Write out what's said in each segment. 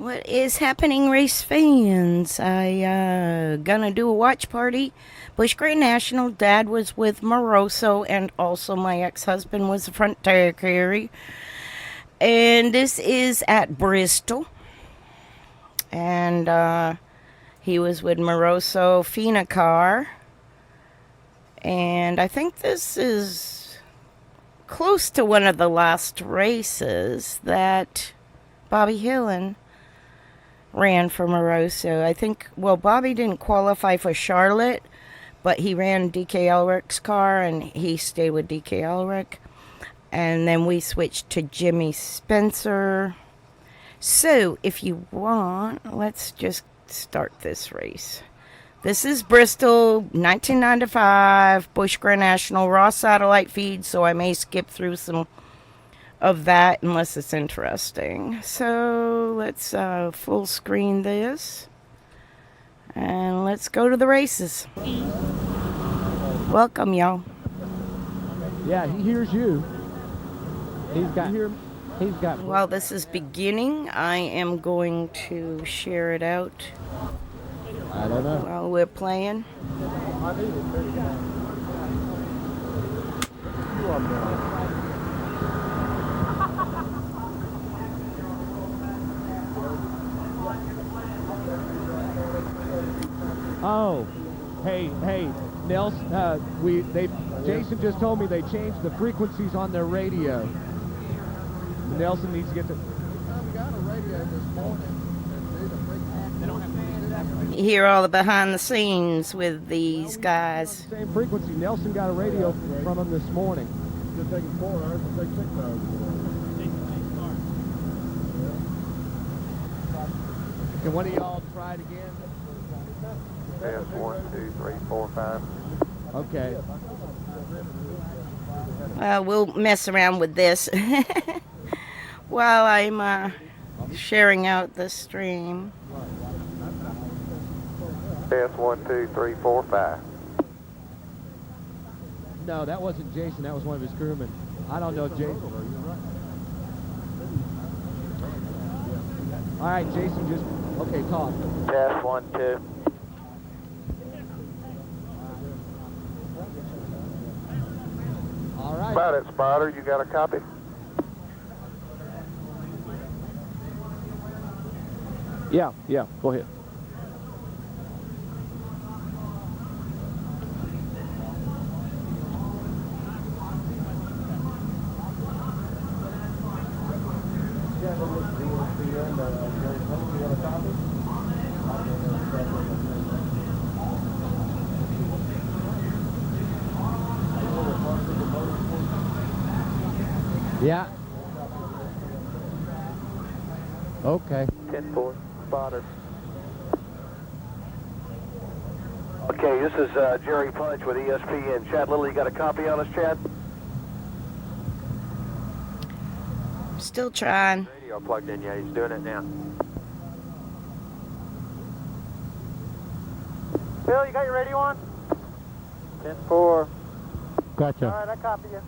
What is happening, race fans? I gonna do a watch party. Bush Grand National. Dad was with Moroso, and also my ex-husband was the front tire carry. And this is at Bristol. And he was with Moroso Fina car. And I think this is close to one of the last races that Bobby Hillen ran for Moroso. I think, well, Bobby didn't qualify for Charlotte, but he ran DK Elric's car, and he stayed with DK Elric. And then we switched to Jimmy Spencer. So, if you want, let's just start this race. This is Bristol, 1995, Bush Grand National, raw satellite feed, so I may skip through some of that unless it's interesting. So let's full screen this and let's go to the races. Welcome, y'all. Yeah, he hears you. He's got. While this is beginning, I am going to share it out. I don't know. While we're playing. Oh, hey, Nelson. Jason just told me they changed the frequencies on their radio. Nelson needs to get the. We got a radio this morning. You hear all the behind the scenes with these guys. Same frequency. Nelson got a radio from him this morning. Just taking 4 hours to take 6 hours. Can one of y'all try it again? Test 1, 2, 3, 4, 5. Okay. We'll mess around with this while I'm sharing out the stream. Test 1, 2, 3, 4, 5. No, that wasn't Jason. That was one of his crewmen. I don't know Jason. All right, Jason, just okay. Talk. Test 1, 2. All right. About it, Spotter. You got a copy? Yeah. Go ahead. Yeah. Okay. 10-4, Spotter. Okay, this is Jerry Punch with ESPN. Chad Little, you got a copy on us, Chad? Still trying. Radio plugged in, yeah, he's doing it now. Bill, you got your radio on? 10-4. Gotcha. All right, I copy you.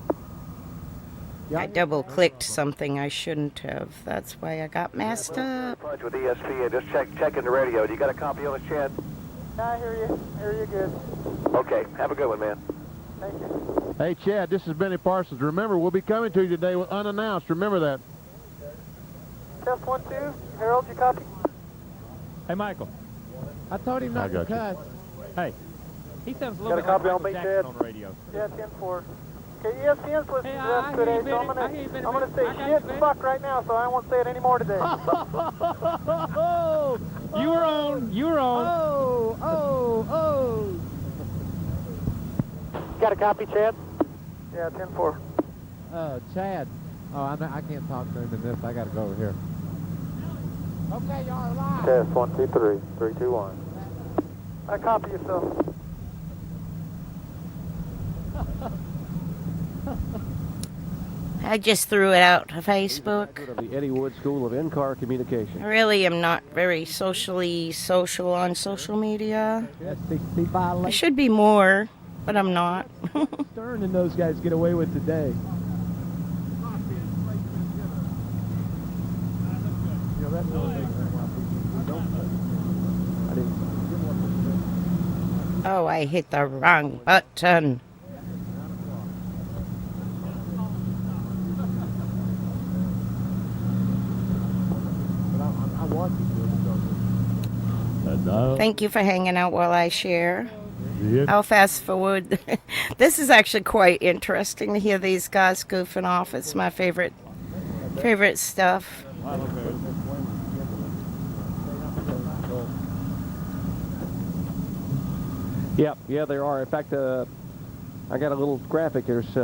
I double clicked something I shouldn't have. That's why I got messed up. Punch with ESPN, just checking the radio. Do you got a copy on us, Chad? I hear you good. Okay, have a good one, man. Thank you. Hey, Chad, this is Benny Parsons. Remember, we'll be coming to you today with unannounced. Remember that. Test 1, 2. Harold, you copy? Hey, Michael. I told him not to got you. cuss. Hey. He sounds a Got little a bit like copy on Michael me, Jackson Chad? on the radio. Yeah, 10-4. Okay, ESPN's listening Hey, to I us hear today, you, so I'm Benny. I hear you, Benny. gonna say I got shit you, and Benny. fuck right now, so I won't say it anymore today. You were on. Oh. Got a copy, Chad? Yeah, 10-4. Chad. Oh, I can't talk to him in this. I got to go over here. Okay, y'all are live. Test 1, 2, 3. 3, 2, 1. I copy you, so. I just threw it out to Facebook. Of the Eddie Wood School of In-Car Communication. I really am not very social on social media. That's 65 I should be more, but I'm not. Stern and those guys get away with today. You know, that's the only thing Oh, I hit the wrong button. I want you Thank you for hanging out while I share. to. I'll fast forward. This is actually quite interesting to hear these guys goofing off. It's my favorite stuff. Yeah, there are. In fact, I got a little graphic. There's.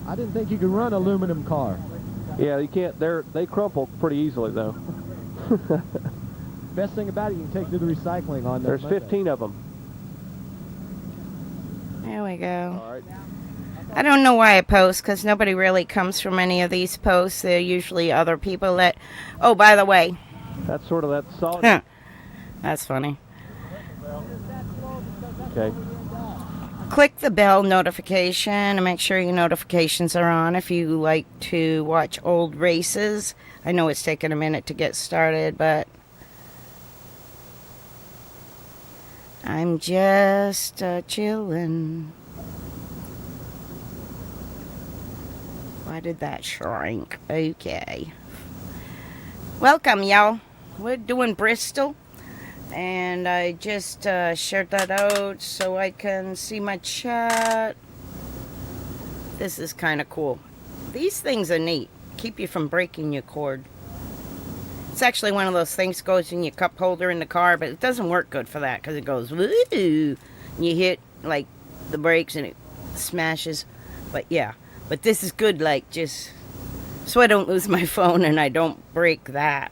I didn't think you could run aluminum car. Yeah, you can't. They crumple pretty easily though. Best thing about it, you can take to the recycling on There's Monday. 15 of them. There we go. All right. I don't know why I post, because nobody really comes from any of these posts. They're usually other people that... Oh, by the way. That's sort of that solid. That's funny. Okay. Click the bell notification and make sure your notifications are on if you like to watch old races. I know it's taken a minute to get started, but I'm just chilling. Why did that shrink? Okay. Welcome, y'all. We're doing Bristol. And I just shared that out so I can see my chat. This is kind of cool. These things are neat. Keep you from breaking your cord. It's actually one of those things that goes in your cup holder in the car, but it doesn't work good for that because it goes woo. And you hit like the brakes and it smashes. But yeah, but this is good, like just so I don't lose my phone and I don't break that.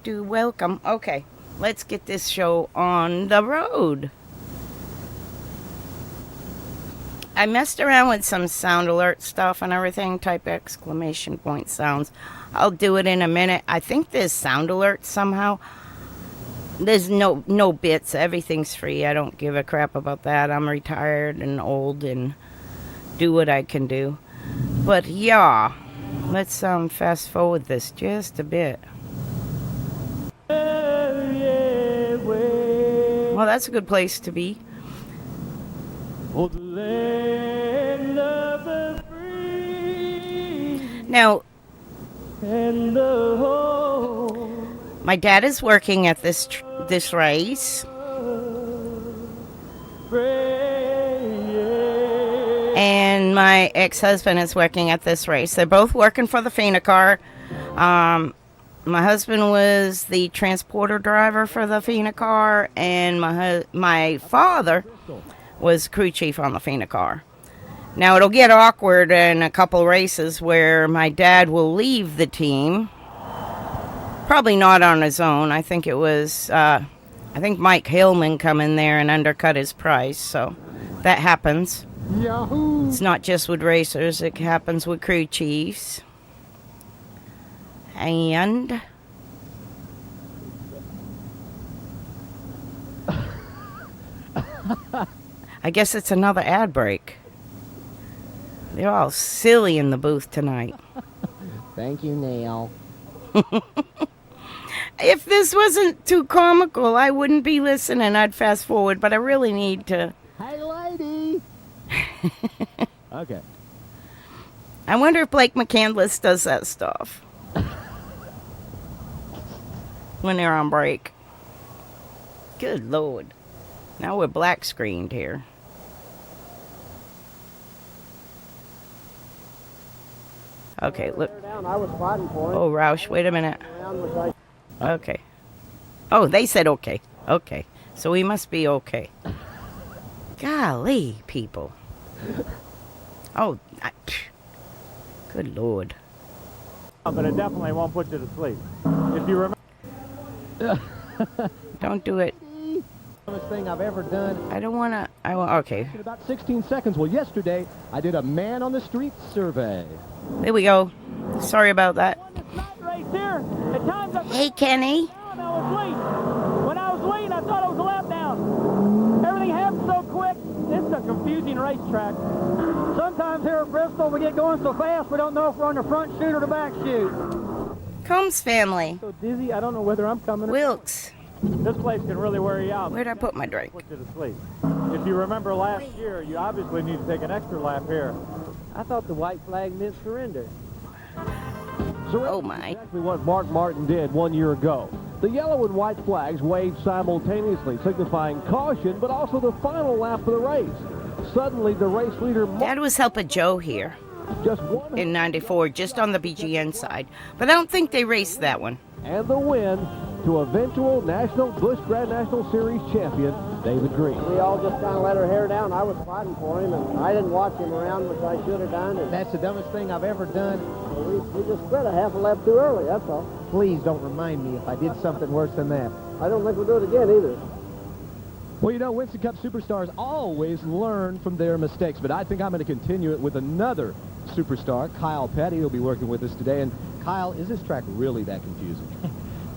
Welcome. Okay, let's get this show on the road. I messed around with some sound alert stuff and everything, type exclamation point sounds. I'll do it in a minute. I think there's sound alerts somehow. There's no bits. Everything's free. I don't give a crap about that. I'm retired and old and do what I can do. But yeah, let's fast forward this just a bit. Well, that's a good place to be. Now, my dad is working at this race. And my ex-husband is working at this race. They're both working for the NASCAR. My husband was the transporter driver for the NASCAR, and my father was crew chief on the NASCAR. Now, it'll get awkward in a couple races where my dad will leave the team. Probably not on his own. I think it was, I think Mike Hillman come in there and undercut his price, so that happens. Yahoo! It's not just with racers, it happens with crew chiefs. And I guess it's another ad break. They're all silly in the booth tonight. Thank you, Neil. If this wasn't too comical, I wouldn't be listening. I'd fast forward, but I really need to. Hey, lady. Okay. I wonder if Blake McCandless does that stuff when they're on break. Good Lord. Now we're black screened here. Okay, look. I was fighting for it. Oh, Roush, wait a minute. Round was like, Okay. Oh, they said okay. Okay. So we must be okay. Golly, people. Oh, good Lord. But it definitely won't put you to sleep. If you remember. Don't do it. Dumbest thing I've ever done. I don't want to. Okay. In about 16 seconds. Well, yesterday I did a man on the street survey. There we go. Sorry about that. Right there. At times I Hey, Kenny. was late. When I was late, I thought I was a lap down. Everything happened so quick. This is a confusing racetrack. Sometimes here at Bristol, we get going so fast we don't know if we're on the front chute or the back chute. Combs family. So dizzy, I don't know whether I'm coming. Wilkes. This place can really wear you out. Where'd I put my drink? Put you to sleep. If you remember last year, you obviously need to take an extra lap here. I thought the white flag meant surrender. Oh my. Exactly what Mark Martin did 1 year ago. The yellow and white flags waved simultaneously, signifying caution, but also the final lap of the race. Suddenly, the race leader Dad was helping Joe here just one in 94, just on the BGN side. But I don't think they raced that one. and the win to eventual Busch Grand National Series champion, David Green. We all just kind of let our hair down. I was fighting for him, and I didn't watch him around, which I should have done. And That's the dumbest thing I've ever done. we just quit a half a lap too early, that's all. Please don't remind me if I did something worse than that. I don't think we'll do it again either. Well, you know, Winston Cup superstars always learn from their mistakes, but I think I'm going to continue it with another superstar, Kyle Petty, who'll be working with us today. And Kyle, is this track really that confusing?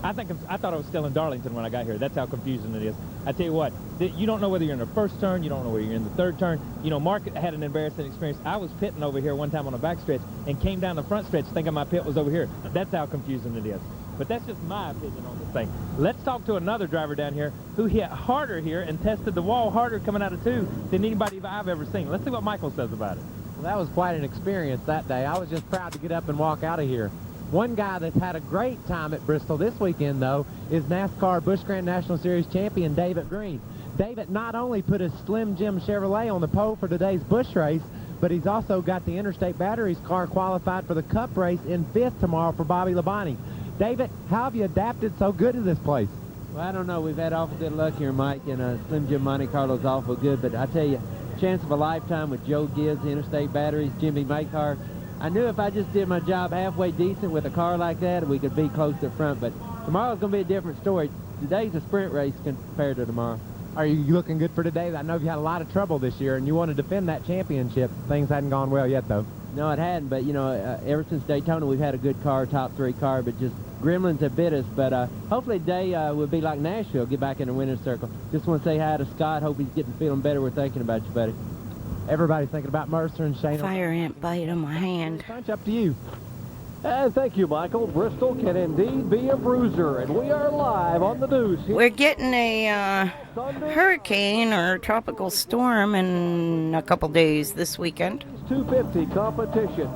I thought I was still in Darlington when I got here. That's how confusing it is. I tell you what, you don't know whether you're in the first turn, you don't know whether you're in the third turn. You know, Mark had an embarrassing experience. I was pitting over here one time on a back stretch and came down the front stretch thinking my pit was over here. That's how confusing it is. But that's just my opinion on this thing. Let's talk to another driver down here who hit harder here and tested the wall harder coming out of 2 than anybody I've ever seen. Let's see what Michael says about it. Well, that was quite an experience that day. I was just proud to get up and walk out of here. One guy that's had a great time at Bristol this weekend, though, is NASCAR Busch Grand National Series champion David Green. David not only put his Slim Jim Chevrolet on the pole for today's Busch race, but he's also got the Interstate Batteries car qualified for the Cup race in 5th tomorrow for Bobby Labonte. David, how have you adapted so good to this place? Well, I don't know. We've had awful good luck here, Mike, and Slim Jim Monte Carlo's awful good. But I tell you, chance of a lifetime with Joe Gibbs, Interstate Batteries, Jimmy Maycar. I knew if I just did my job halfway decent with a car like that, we could be close to the front. But tomorrow's going to be a different story. Today's a sprint race compared to tomorrow. Are you looking good for today? I know you had a lot of trouble this year, and you want to defend that championship. Things hadn't gone well yet, though. No, it hadn't. But, you know, ever since Daytona, we've had a good car, top 3 car, but just gremlins have bit us. But hopefully today will be like Nashville, get back in the winner's circle. Just want to say hi to Scott. Hope he's feeling better. We're thinking about you, buddy. Everybody's thinking about Mercer and Shane. Fire ant bite on my hand. Punch up to you. And thank you, Michael. Bristol can indeed be a bruiser, and we are live on the Deuce. We're getting a hurricane or tropical storm in a couple days this weekend. 250 competition.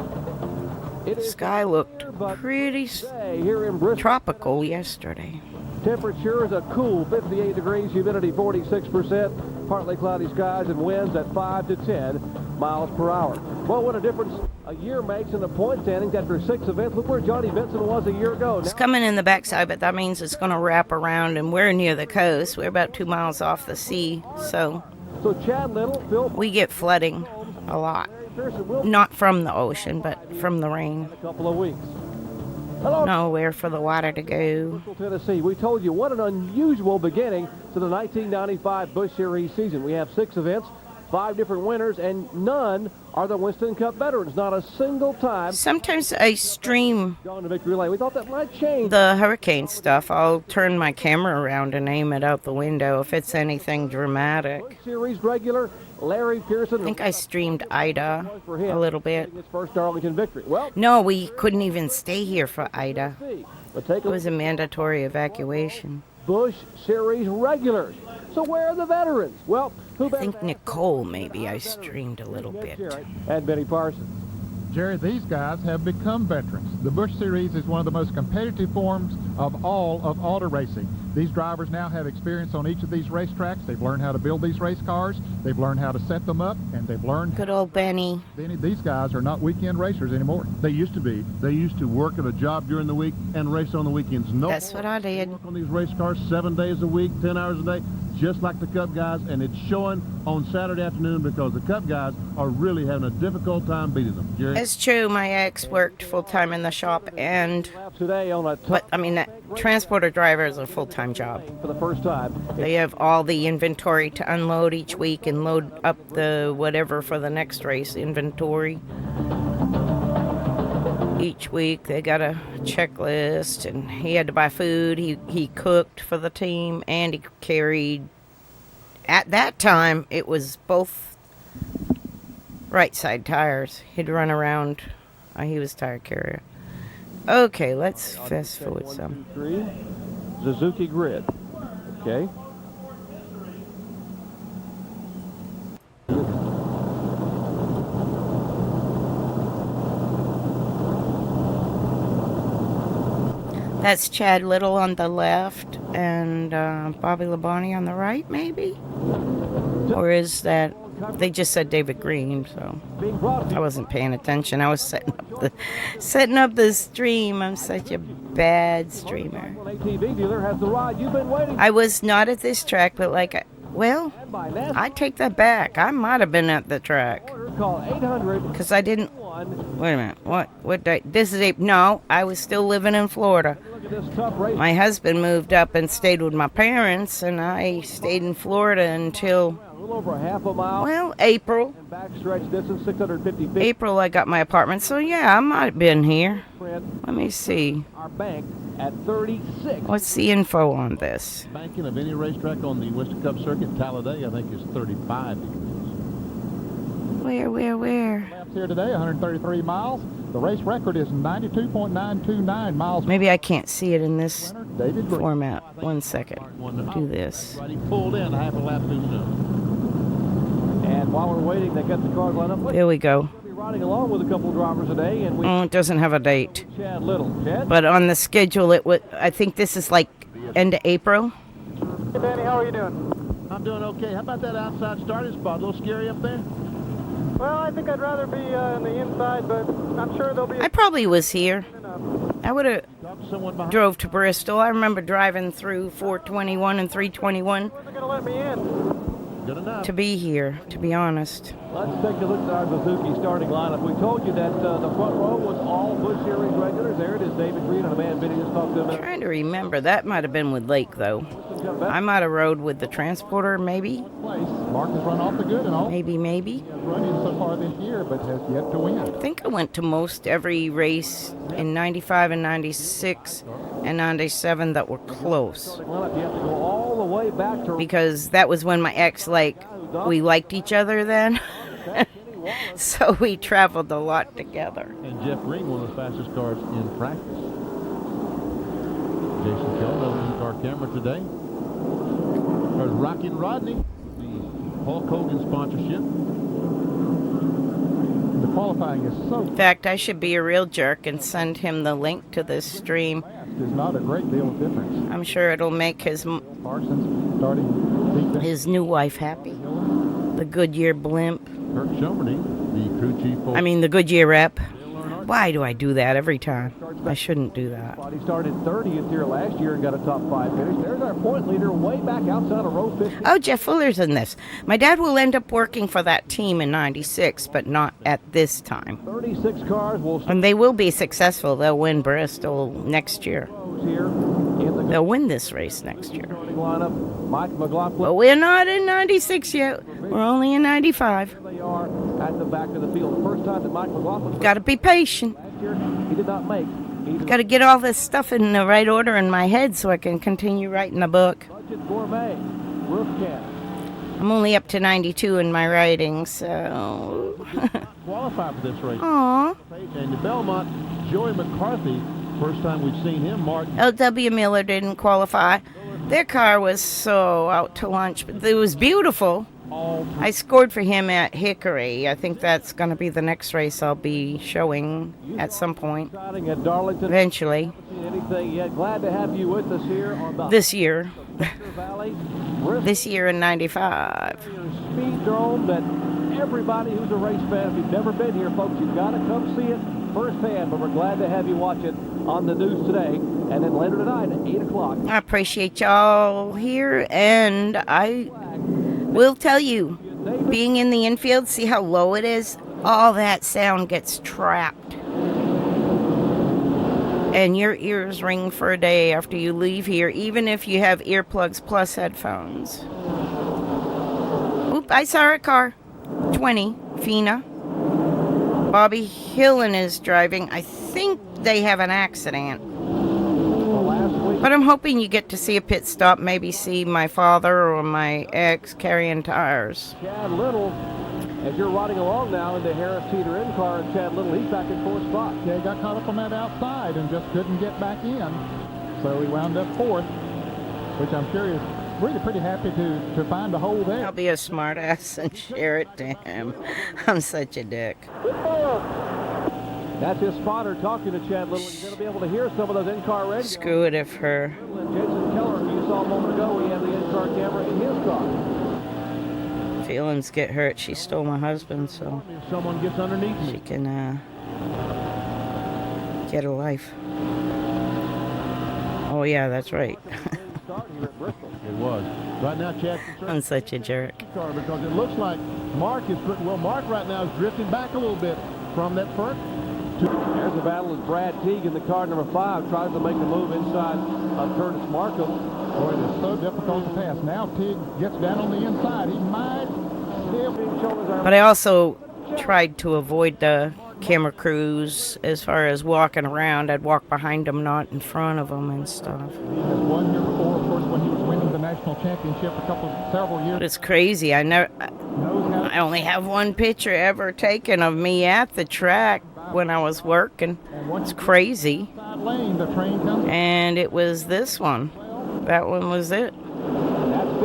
It is Sky looked pretty today here in Bristol. tropical yesterday. Temperature is a cool 58 degrees, humidity 46%, partly cloudy skies and winds at 5 to 10 miles per hour. Well, what a difference a year makes in the point standings after 6 events. Look where Johnny Benson was a year ago. It's coming in the backside, but that means it's going to wrap around, and we're near the coast. We're about 2 miles off the sea, so So Chad Little, Phil we get flooding a lot. Pearson will Not from the ocean, but from the rain. in a couple of weeks. Hello, Nowhere for the water to go. Bristol, Tennessee. We told you what an unusual beginning to the 1995 Busch Series season. We have 6 events, 5 different winners, and none are the Winston Cup veterans. Not a single time Sometimes I stream gone to victory lane. We thought that might change. the hurricane stuff. I'll turn my camera around and aim it out the window if it's anything dramatic. Busch Series regular Larry Pearson. I think I streamed Ida a little bit. His first Darlington victory. Well, No, we couldn't even stay here for Ida. see. But take It was a mandatory evacuation. Busch Series regulars. So where are the veterans? Well, who I better think Nicole maybe I streamed a little bit. and Benny Parsons. Jerry, these guys have become veterans. The Busch Series is one of the most competitive forms of all of auto racing. These drivers now have experience on each of these racetracks. They've learned how to build these race cars. They've learned how to set them up, and they've learned. Good old Benny. These guys are not weekend racers anymore. They used to be. They used to work at a job during the week and race on the weekends. No, That's what I did. work on these race cars 7 days a week, 10 hours a day, just like the Cup guys, and it's showing on Saturday afternoon because the Cup guys are really having a difficult time beating them. Jerry? It's true, my ex worked full-time in the shop, and, Today on a but I mean, that transporter driver is a full-time job. for the first time. They have all the inventory to unload each week and load up the whatever for the next race inventory. Each week they got a checklist, and he had to buy food. He cooked for the team, and he carried. At that time, it was both right side tires. He'd run around. He was tire carrier. Okay, let's fast forward some. 1, 2, 3. Suzuki grid. Okay. That's Chad Little on the left and Bobby Labonte on the right, maybe? Or is that... They just said David Green, so I wasn't paying attention. I was setting up the stream. I'm such a bad streamer. ATV dealer has the ride you've been waiting. I was not at this track, but well, I take that back. I might have been at the track. Call 800. Because I didn't... Wait a minute. What day? This is April. No, I was still living in Florida. Look at this tough race. My husband moved up and stayed with my parents, and I stayed in Florida until... A little over a half a mile. Well, April. And backstretch distance 650 feet. April, I got my apartment. So, yeah, I might have been here. Print Let me see. our bank at 36. What's the info on this? Banking of any racetrack on the Winston Cup circuit, Talladega, I think, is 35 degrees. Where? Laps here today, 133 miles. The race record is 92.929 miles. Maybe I can't see it in this David Green. format. 1 second. Do this. He pulled in half a lap too soon. And while we're waiting, they got the cars lined up. There we go. We'll be riding along with a couple drivers today, and we It doesn't have a date. Chad Little. Chad? But on the schedule, it would. I think this is like end of April. Hey, Danny, how are you doing? I'm doing okay. How about that outside starting spot? A little scary up there? Well, I think I'd rather be on the inside, but I'm sure there'll be I probably was here. I would have Talk to someone behind. drove to Bristol. I remember driving through 421 and 321 They're going to let me in. Good enough. to be here, to be honest. Let's take a look at our Suzuki starting lineup. We told you that the front row was all Busch Series regulars. There it is, David Green and a man Vinny just talked to him. Trying to remember. That might have been with Lake, though. I might have rode with the transporter, maybe. Place. Mark has run off the good and all. Maybe. He has run in so far this year, but has yet to win. I think I went to most every race in 95 and 96 and 97 that were close. Lineup, you have to go all the way back to Because that was when my ex, we liked each other then. So we traveled a lot together. And Jeff Green, one of the fastest cars in practice. Jason Kell, no in-car camera today. There's Rocky and Rodney, the Hulk Hogan sponsorship. The qualifying is so In fact, I should be a real jerk and send him the link to this stream. fast. There's not a great deal of difference. I'm sure it'll make Parsons starting deep. his new wife happy. The Goodyear blimp. Kurt Schomerny, the crew chief for The Goodyear rep. Why do I do that every time? I shouldn't do that. He started 30th here last year and got a top 5 finish. There's our point leader way back outside of row 50. Oh, Jeff Fuller's in this. My dad will end up working for that team in 96, but not at this time. 36 cars will And they will be successful. They'll win Bristol next year. here in the They'll win this race next year. starting lineup. Mike McLaughlin. But we're not in 96 yet. We're only in 95. They are at the back of the field. The first time that Mike McLaughlin Got to be patient. last year, he did not make either Got to get all this stuff in the right order in my head so I can continue writing the book. Budget Gourmet, Roof Cat. I'm only up to 92 in my writing, so... qualify for this race. Aw. And the Belmont, Joey McCarthy, first time we've seen him, Mark. L.W. Miller didn't qualify. Their car was so out to lunch, but it was beautiful. I scored for him at Hickory. I think that's going to be the next race I'll be showing at some point, Starting at Darlington. eventually, Anything yet? Glad to have you with us here on the this year. Valley. Bristol This year in 95. Speed Dome that everybody who's a race fan, if you've never been here, folks, you've got to come see it firsthand. But we're glad to have you watch it on the news today and then later tonight at 8 o'clock. I appreciate y'all here, and I will tell you, being in the infield, see how low it is? All that sound gets trapped. And your ears ring for a day after you leave here, even if you have earplugs plus headphones. Oop, I saw a car. 20, Fina. Bobby Hillen is driving. I think they have an accident. But I'm hoping you get to see a pit stop, maybe see my father or my ex carrying tires. Chad Little As you're riding along now in the Harris Teeter in car, and Chad Little, he's back in fourth spot. Yeah, he got caught up on that outside and just couldn't get back in. So he wound up fourth, which I'm sure is really pretty happy to find a hole there. I'll be a smart ass and share it to him. I'm such a dick. That's his spotter talking to Chad Little. You're going to be able to hear some of those in-car radios. Screw it if her. Jason Keller, who you saw a moment ago, he had the in-car camera in his car. Feelings get hurt. She stole my husband, so If someone gets underneath she me. can get a life. Oh yeah, that's right. It was. Right now, Chad, I'm such a jerk. car because it looks like Mark is putting, well, Mark right now is drifting back a little bit from that front. There's a battle as Brad Teague in the car number 5 tries to make a move inside of Curtis Markham. Boy, it is so difficult to pass. Now Tig gets down on the inside. He might still be But I also tried to avoid the camera crews as far as walking around. I'd walk behind them, not in front of them and stuff. He has won here before, of course, when he was winning the national championship several years. But it's crazy. I only have one picture ever taken of me at the track when I was working. It's crazy. Side lane, the train comes. And it was this one. That one was it.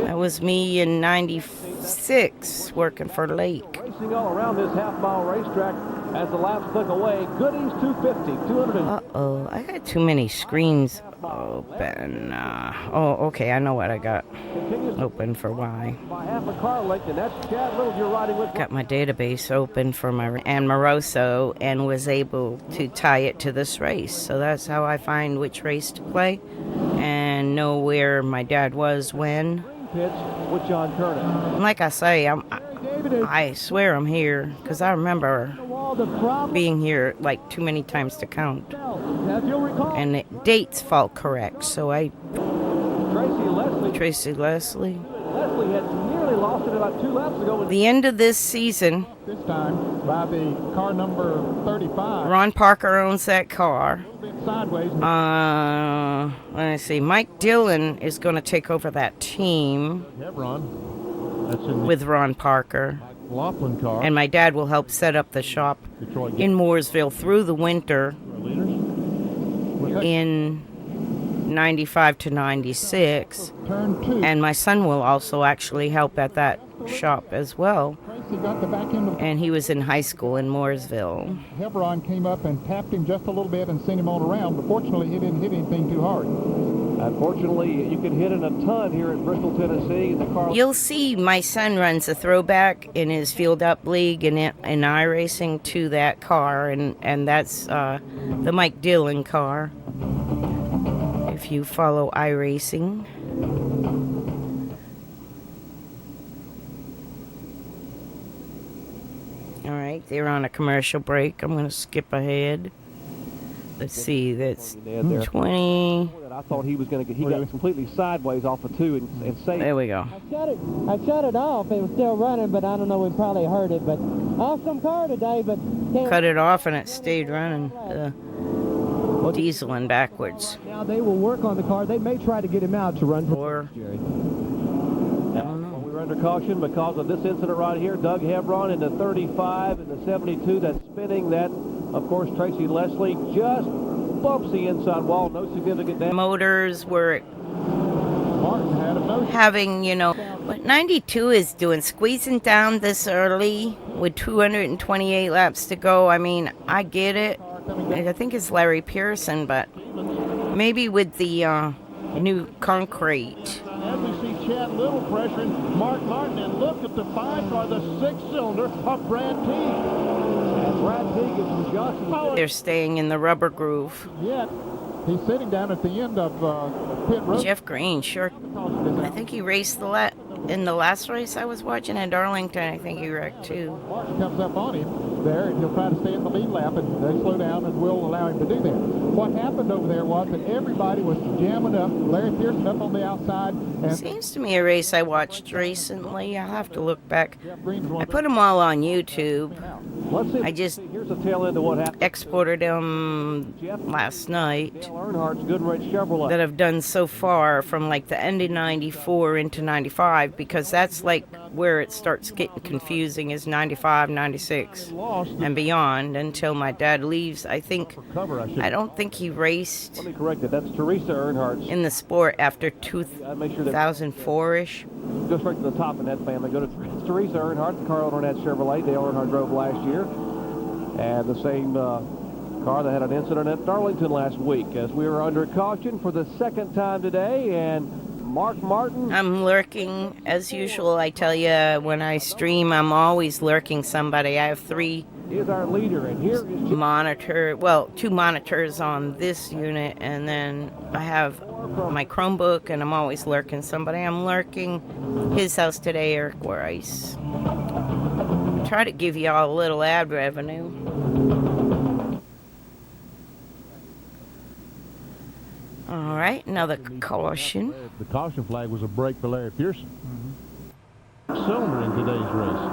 That was me in 96 working for Lake. Racing all around this half-mile racetrack as the laps click away. Goodies 250, 200. Uh-oh, I got too many screens open. Oh, okay, I know what I got open for why. By half a car length, and that's Chad Little you're riding with. Got my database open for my and Moroso and was able to tie it to this race. So that's how I find which race to play and know where my dad was when. Pitch with John Kernan. And like I say, I swear I'm here because I remember being here like too many times to count. Now, if you'll recall, And the dates fall correct, so Tracy Leslie. Leslie had nearly lost it about 2 laps ago. The end of this season, This time by the car number 35. Ron Parker owns that car. A little bit sideways. Let me see. Mike Dillon is going to take over that team Hebron. That's in the with Ron Parker. Laughlin car. And my dad will help set up the shop Detroit in Mooresville through the winter leaders. in 95 to 96. Turn 2. And my son will also actually help at that shop as well. Tracy got the back end of And he was in high school in Mooresville. Hebron came up and tapped him just a little bit and sent him on around, but fortunately he didn't hit anything too hard. Unfortunately, you can hit in a ton here at Bristol, Tennessee. The car. You'll see my son runs a throwback in his Field Up League in iRacing to that car, and that's the Mike Dillon car. If you follow iRacing. All right, they're on a commercial break. I'm going to skip ahead. Let's see, that's 20. I thought he was going to get. He got completely sideways off of 2 and saved. There we go. I shut it off. It was still running, but I don't know. We probably heard it. But awesome car today, but Cut it off and it stayed running. Dieseling backwards. Now they will work on the car. They may try to get him out to run for Jerry. We're under caution because of this incident right here. Doug Hebron in the 35 and the 72 that's spinning. That, of course, Tracy Leslie just bumps the inside wall. No significant damage. Motors were Martin had a notion. having, what 92 is doing, squeezing down this early with 228 laps to go. I mean, I get it. I think it's Larry Pearson, but maybe with the new concrete. As we see Chad Little pressuring Mark Martin, and look at the 5 car, the 6-cylinder of Brad Teague. And Brad Teague is from Johnson. They're staying in the rubber groove. Yet he's sitting down at the end of pit road. Jeff Green, sure. I think he raced in the last race I was watching in Darlington. I think he wrecked too. Martin comes up on him there, and he'll try to stay in the lead lap, and they slow down, and we'll allow him to do that. What happened over there was that everybody was jamming up. Larry Pearson up on the outside. And Seems to me a race I watched recently. I'll have to look back. Jeff Green was one I of put them all on YouTube. Let's see. I just Here's a tail end of what happened. exported them last night Dale Earnhardt's Goodrich Chevrolet. that have done so far from like the end of 94 into 95, because that's like where it starts getting confusing is 95, 96 and beyond until my dad leaves. I don't think he raced Let me correct it. That's Teresa Earnhardt's. in the sport after Make sure that 2004-ish. go straight to the top in that family. Go to Teresa Earnhardt, the Carl Earnhardt Chevrolet. Dale Earnhardt drove last year. And the same car that had an incident at Darlington last week, as we were under caution for the second time today. And Mark Martin. I'm lurking as usual. I tell you, when I stream, I'm always lurking somebody. I have 3 Is our leader, and here is two monitors on this unit, and then I have my Chromebook, and I'm always lurking somebody. I'm lurking his house today, Eric Weiss. Try to give you all a little ad revenue. All right, another caution. The caution flag was a break for Larry Pearson. Cylinder in today's race.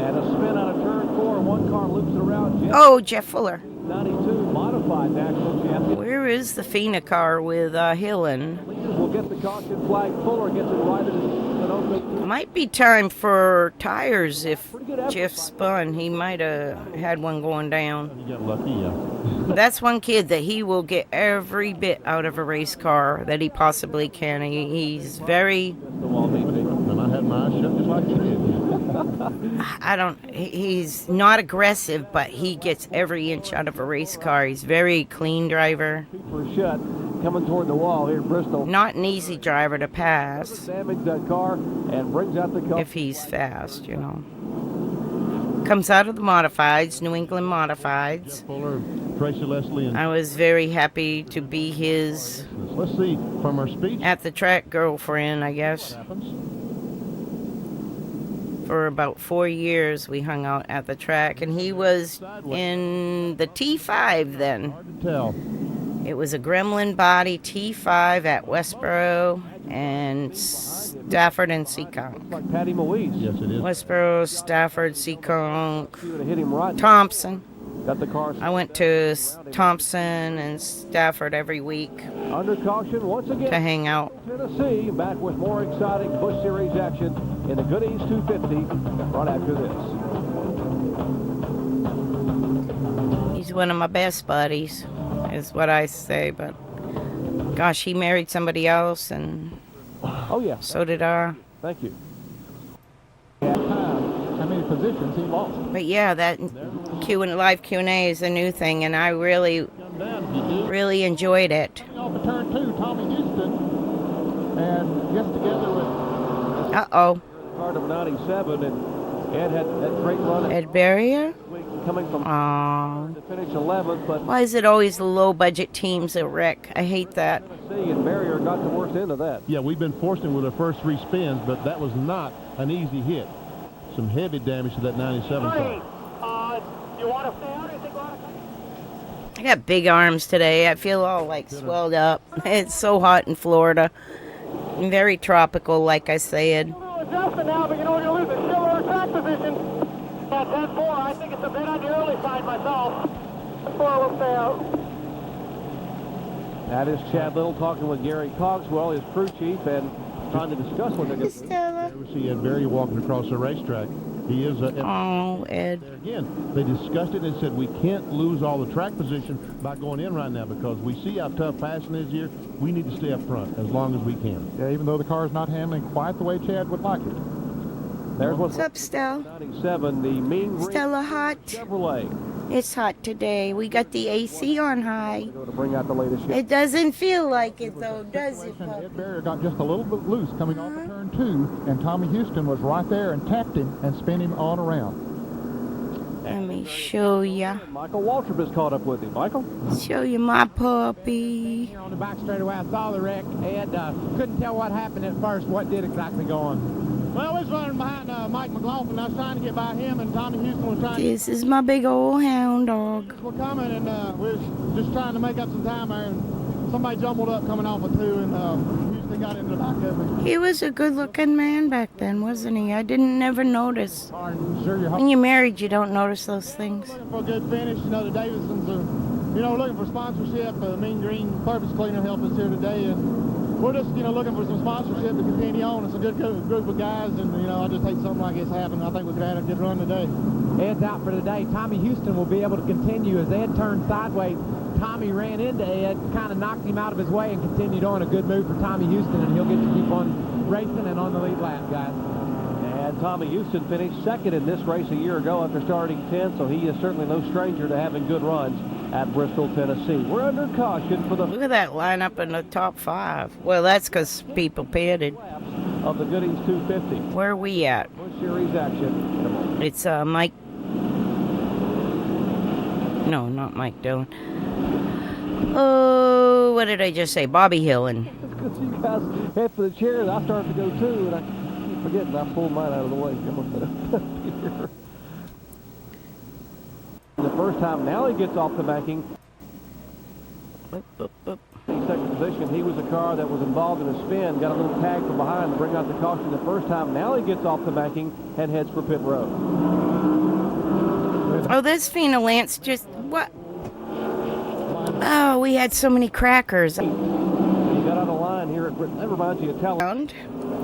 and a spin out of turn 4. One car loops it around. Oh, Jeff Fuller. 92 modified national champion. Where is the Fina car with Hillen? We'll get the caution flag. Fuller gets it right an open. Might be time for tires if Jeff spun. He might have had one going down. You got lucky, yeah. That's one kid that he will get every bit out of a race car that he possibly can. He's very... And I had my eyes shut just like he did. He's not aggressive, but he gets every inch out of a race car. He's very clean driver. Shut, coming toward the wall here in Bristol. Not an easy driver to pass. Damage that car and brings out the car. If he's fast, you know. Comes out of the modifieds, New England modifieds. Fuller, Tracy Leslie, and I was very happy to be his... Let's see, from our speech... At the track girlfriend, I guess. For about 4 years, we hung out at the track, and he was in the T5 then. Hard to tell. It was a Gremlin body T5 at Westboro and Stafford and Seekonk. Like Patty Moise. Yes, it is. Westboro, Stafford, Seekonk, He would have hit him right. Thompson. Got the car. I went to Thompson and Stafford every week Under caution once again. to hang out. Tennessee back with more exciting Busch Series action in the Goodies 250 right after this. He's one of my best buddies, is what I say, but gosh, he married somebody else, and oh yeah, so did I. Thank you. How many positions he lost? But yeah, that live Q&A is a new thing, and I really enjoyed it. Off of turn 2, Tommy Houston, and just together with... Uh-oh. Card of 97, and Ed had that great run. Ed Barrier? Coming from to finish 11th, but why is it always the low-budget teams that wreck? I hate that. Tennessee and Barrier got the worst end of that. Yeah, we've been forced in with the first 3 spins, but that was not an easy hit. Some heavy damage to that 97 car. You want to stay out or you think I got big arms today. I feel all like swelled up. It's so hot in Florida. Very tropical, like I said. adjustment now, but you know we're going to lose it. Still our track position at 10-4. I think it's a bit on the early side myself. 10-4 will stay out. That is Chad Little talking with Gary Cogswell, his crew chief, and trying to discuss what they're going to do. We see Ed Berry walking across the racetrack. He is Ed. Again, they discussed it and said we can't lose all the track position by going in right now because we see how tough passing is here. We need to stay up front as long as we can. Yeah, even though the car's not handling quite the way Chad would like it. There's what's up, Stella? 97, the Mean Green Stella hot? Chevrolet. It's hot today. We got the AC on high. To bring out the latest It doesn't feel like it, though, does it, puppy? Ed Barrier got just a little bit loose coming off of turn 2, and Tommy Houston was right there and tapped him and spin him on around. Let me show ya. Michael Waltrip has caught up with him. Michael? Show you my puppy. On the back straightaway, I saw the wreck. Ed couldn't tell what happened at first. What did exactly go on? Well, we was running behind Mike McLaughlin. I was trying to get by him, and Tommy Houston was trying This is my big old hound dog. We're coming, and we was just trying to make up some time there. And somebody jumbled up coming off of 2 and usually got into the back of it. He was a good-looking man back then, wasn't he? I didn't never notice. Sure, you're When you're married, you don't notice those things. looking for a good finish. You know, the Davidsons are, you know, looking for sponsorship. Mean Green Purpose Cleaner helped us here today, and we're just, you know, looking for some sponsorship to continue on. It's a good group of guys, and, you know, I just hate something like this happen. I think we could have had a good run today. Ed's out for the day. Tommy Houston will be able to continue as Ed turned sideways. Tommy ran into Ed, kind of knocked him out of his way, and continued on. A good move for Tommy Houston, and he'll get to keep on racing and on the lead lap, guys. And Tommy Houston finished second in this race a year ago after starting 10th, so he is certainly no stranger to having good runs at Bristol, Tennessee. We're under caution for the Look at that lineup in the top 5. Well, that's because people pitted. of the Goodies 250. Where are we at? Busch Series action. It's Mike. No, not Mike Dillon. Oh, what did I just say? Bobby Hillin. It's because you guys head for the chairs. I started to go too, and I keep forgetting I pulled mine out of the way. Here. The first time, now he gets off the banking. Second position, he was a car that was involved in a spin, got a little tag from behind to bring out the caution the first time. Now he gets off the banking and heads for pit road. Oh, this Fina Lance just, what? Oh, we had so many crackers. He got on the line here at Bristol. That reminds you of Talent.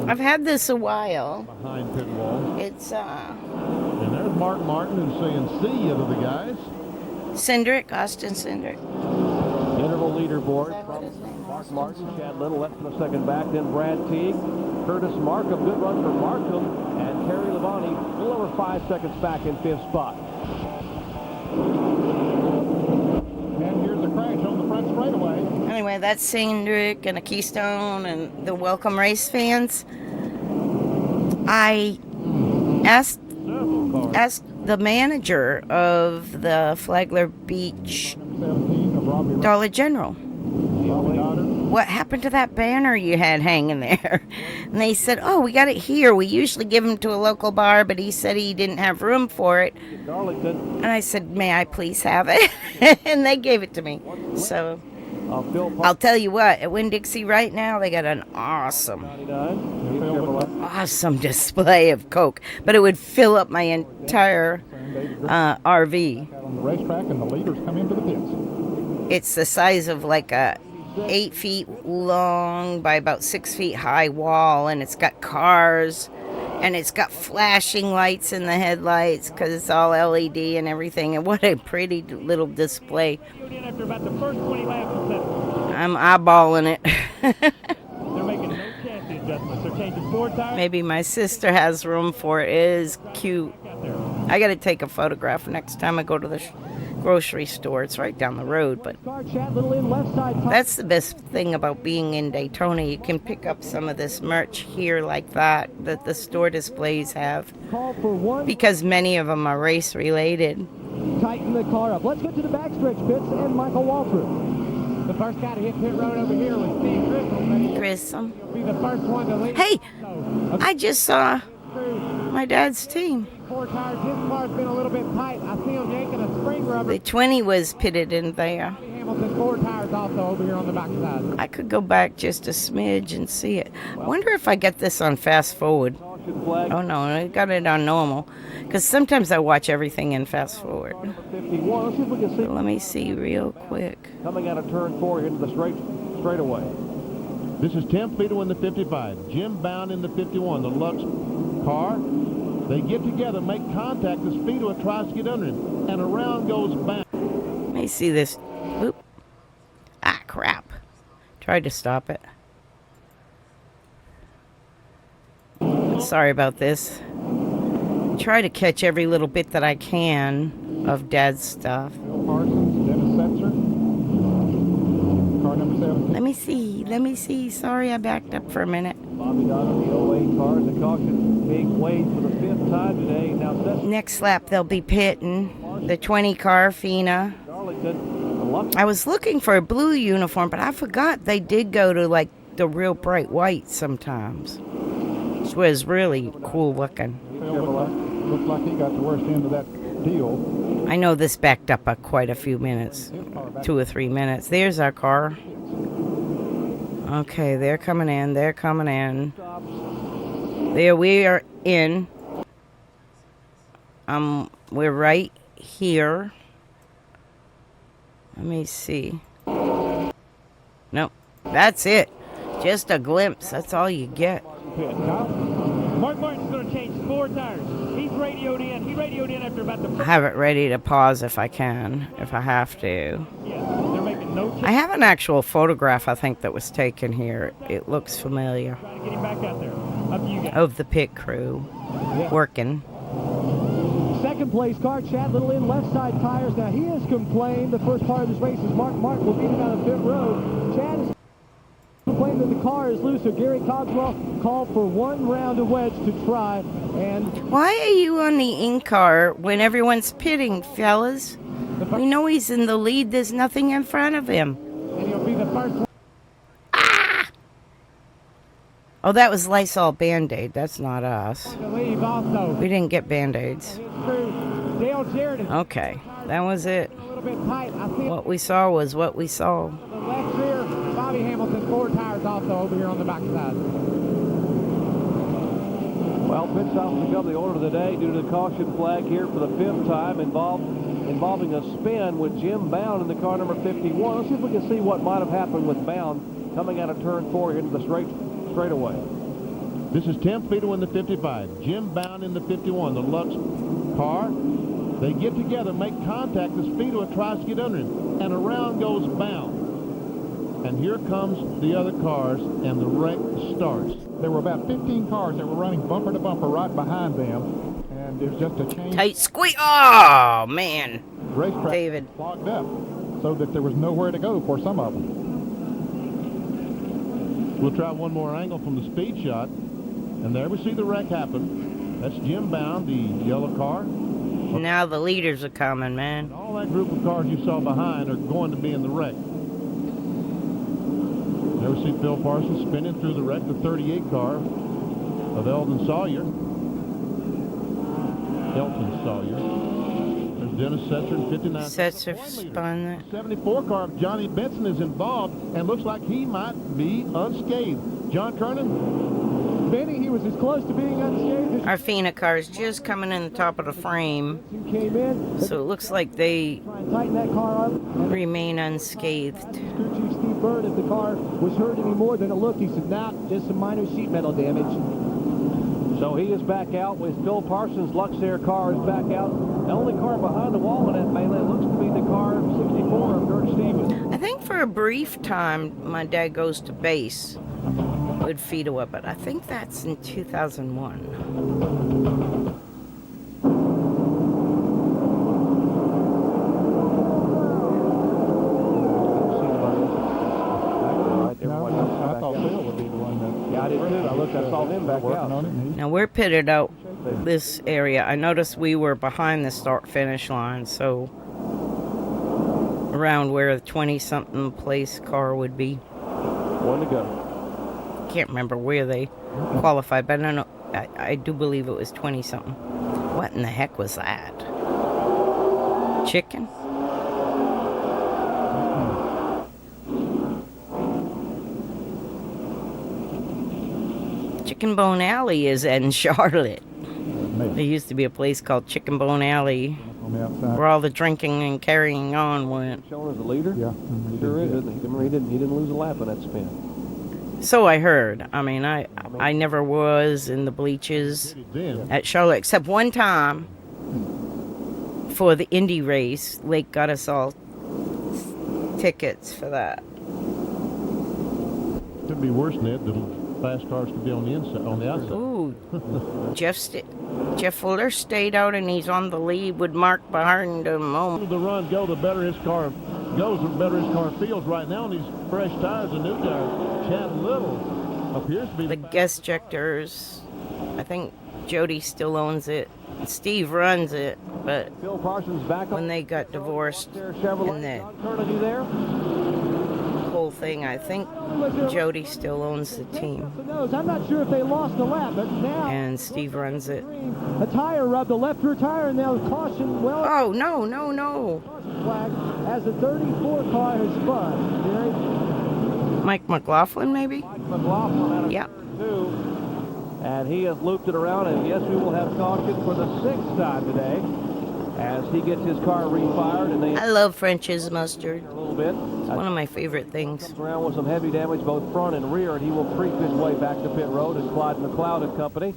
I've had this a while. Behind pit wall. It's And there's Mark Martin who's saying see you to the guys. Cindric, Austin Cindric. Interval leaderboard Is that what from his name Mark was? Martin, Chad Little left in a second back, then Brad Teague, Curtis Markham, good run for Markham, and Terry Labonte, a little over 5 seconds back in 5th spot. And here's a crash on the front straightaway. Anyway, that's Cindric and a Keystone and the Welcome Race fans. I asked the manager of the Flagler Beach 17 of Robbie Dollar General, Goddard. what happened to that banner you had hanging there? And they said, oh, we got it here. We usually give them to a local bar, but he said he didn't have room for it. Darlington, And I said, may I please have it? And they gave it to me. So Phil I'll tell you what, at Winn-Dixie right now, they got an awesome display of Coke. But it would fill up my entire RV. On the racetrack, and the leaders come into the pits. It's the size of like a 8 feet long by about 6 feet high wall, and it's got cars, and it's got flashing lights in the headlights because it's all LED and everything. And what a pretty little display. After about the first 20 laps of that, I'm eyeballing it. they're making no chassis adjustments. They're changing 4 tires. Maybe my sister has room for it. It is cute. I got to take a photograph next time I go to the grocery store. It's right down the road, but car, Chad Little in left side. that's the best thing about being in Daytona. You can pick up some of this merch here like that the store displays have, Call for one. because many of them are race related. Tighten the car up. Let's get to the backstretch pits and Michael Waltrip. The first guy to hit pit road over here was Steve Grissom. Grissom. He'll be the first one to leave. Hey, So, I just saw my dad's team. 4 tires. His car's been a little bit tight. I see him yanking a spring rubber. The 20 was pitted in there. Hamilton 4 tires also over here on the backside. I could go back just a smidge and see it. I wonder if I get this on fast forward. Oh no, I got it on normal. Because sometimes I watch everything in fast forward. 51. Let's see if we can see. Let me see real quick. Coming out of turn 4 into the straightaway. This is Tim Fiedel in the 55. Jim Bound in the 51. The Lux car. They get together, make contact as Fiedel tries to get under him. And around goes Bound. Let me see this. Oop. Ah, crap. Tried to stop it. Sorry about this. Try to catch every little bit that I can of Dad's stuff. Bill Parsons, Dennis Setzer. Car number 17. Let me see. Sorry, I backed up for a minute. Bobby Dodd the 08 cars. The caution being weighed for the 5th time today. Now that's Next lap, they'll be pitting. The 20 car, Fina. Darlington. The Lux I was looking for a blue uniform, but I forgot they did go to like the real bright white sometimes. Which was really cool looking. Looks like he got the worst end of that deal. I know this backed up quite a few minutes, 2 or 3 minutes. There's our car. Okay, they're coming in. They're coming in. There we are in. We're right here. Let me see. Nope. That's it. Just a glimpse. That's all you get. Mark Martin's going to change 4 tires. He's radioed in. He radioed in after about the I have it ready to pause if I can, if I have to. Yeah, they're making no change. I have an actual photograph, I think, that was taken here. It looks familiar. Trying to get him back out there. Up to you guys. Of the pit crew working. Second place car, Chad Little in left side tires. Now he has complained the first part of this race is Mark Martin will beat him out of pit road. Chad has complained that the car is loose, so Gary Cogswell called for 1 round of wedge to try. And Why are you on the in-car when everyone's pitting, fellas? We know he's in the lead. There's nothing in front of him. and he'll be the first one. Oh, that was Lysol Band-Aid. That's not us. To leave also. We didn't get Band-Aids. His crew, Dale Jarrett is Okay, that was it. a little bit tight. I see What we saw was what we saw. the left rear. Bobby Hamilton, 4 tires also over here on the backside. Well, pit stops become the order of the day due to the caution flag here for the 5th time involving a spin with Jim Bound in the car number 51. Let's see if we can see what might have happened with Bound coming out of turn 4 into the straightaway. This is Tim Feeder in the 55. Jim Bound in the 51, the Lux car. They get together, make contact. The Speedway tries to get under him, and around goes Bound. And here comes the other cars, and the wreck starts. There were about 15 cars that were running bumper to bumper right behind them, and there's just a change. Tight squeeze. Oh, man. Racetrack David. clogged up so that there was nowhere to go for some of them. We'll try one more angle from the speed shot, and there we see the wreck happen. That's Jim Bound, the yellow car. Now the leaders are coming, man. All that group of cars you saw behind are going to be in the wreck. There we see Phil Parsons spinning through the wreck, the 38 car of Elton Sawyer. There's Dennis Setzer in 59. Setzer spun that. 74 car of Johnny Benson is involved and looks like he might be unscathed. John Kernan? Benny, he was as close to being unscathed Our Fina car is just coming in the top of the frame, as he came in. so it looks like they Try and tighten that car up. And remain unscathed. crew chief Steve Byrne, if the car was hurt any more than it looked, he said, nah, just some minor sheet metal damage. So he is back out with Phil Parsons' Luxair car is back out. The only car behind the wall in that melee looks to be the car 64 of Dirk Stevens. I think for a brief time, my dad goes to base with Fidoa, but I think that's in 2001. I thought Phil would be the one that... Yeah, I did too. I looked, I saw him back working out. on it. Now we're pitted out this area. I noticed we were behind the start-finish line, so around where the 20-something place car would be. 1 to go. Can't remember where they qualified, but I don't know. I do believe it was 20-something. What in the heck was that? Chicken? Chicken Bone Alley is in Charlotte. There used to be a place called Chicken Bone Alley On the outside. where all the drinking and carrying on went. Shown as a leader? Yeah. He sure is, isn't he? Remember, he didn't lose a lap in that spin. So I heard. I mean, I never was in the bleachers Then at Charlotte, except one time for the Indy race. Lake got us all tickets for that. could be worse than that. The fast cars could be on the inside, on the outside. Ooh, Jeff Fuller stayed out and he's on the lead with Mark behind him. The the run go, the better his car goes, the better his car feels right now on these fresh tires and new tires. Chad Little appears to be The guest ejectors, I think Jody still owns it. Steve runs it, but Phil Parsons back when on they got divorced there. Chevrolet. in the John Kernedy there. whole thing, I think Jody still owns the team. I'm not sure if they lost the lap, but now And Steve runs it. a tire rub, the left rear tire, and now caution. Well, Oh, no. caution flag as the 34 car has spun. Jerry. Mike McLaughlin, maybe? Mike McLaughlin out of Yeah. turn 2. And he has looped it around, and yes, we will have caution for the 6th time today as he gets his car refired. And they I love French's mustard. a little bit. It's one of my favorite things. Comes around with some heavy damage both front and rear, and he will creep his way back to pit road as Clyde McLeod and company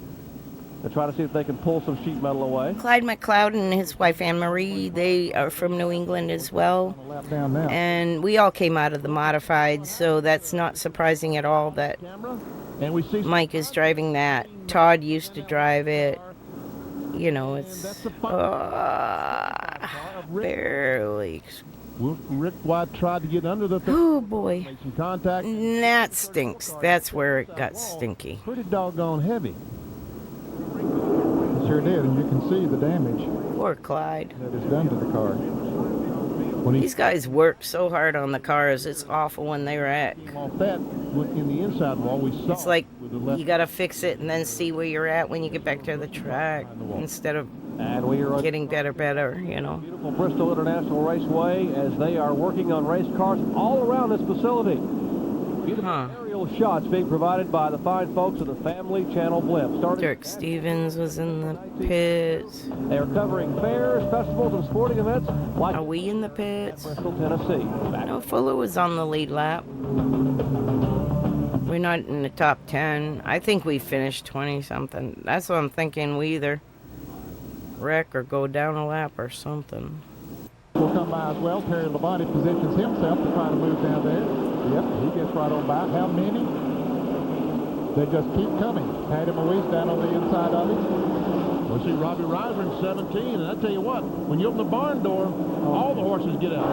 to try to see if they can pull some sheet metal away. Clyde McLeod and his wife Anne-Marie, they are from New England as well. Lap down now. And we all came out of the modified, so that's not surprising at all that And we see Mike is driving that. Todd used to drive it. You know, it's barely. Rick White tried to get under the Oh boy, make some contact. that stinks. That's where it got stinky. Pretty doggone heavy. It sure did, and you can see the damage Poor Clyde. that is done to the car. When he These guys work so hard on the cars. It's awful when they wreck. came off that, in the inside wall, we saw It's like with the left. you gotta fix it and then see where you're at when you get back to the track instead of And we are on getting better, you know. beautiful Bristol International Raceway as they are working on race cars all around this facility. Beautiful aerial shots being provided by the fine folks of the Family Channel Blimp. Starting Dirk Stevens was in the pits. They are covering fairs, festivals, and sporting events like Are we in the pits? Bristol, Tennessee. Back No, Fuller was on the lead lap. We're not in the top 10. I think we finished 20-something. That's what I'm thinking. We either wreck or go down a lap or something. Will come by as well. Terry Labonte positions himself to try to move down there. Yep, he gets right on by. How many? They just keep coming. Patty Moise down on the inside of him. We'll see Robbie Reiser in 17, and I tell you what, when you open the barn door, all the horses get out.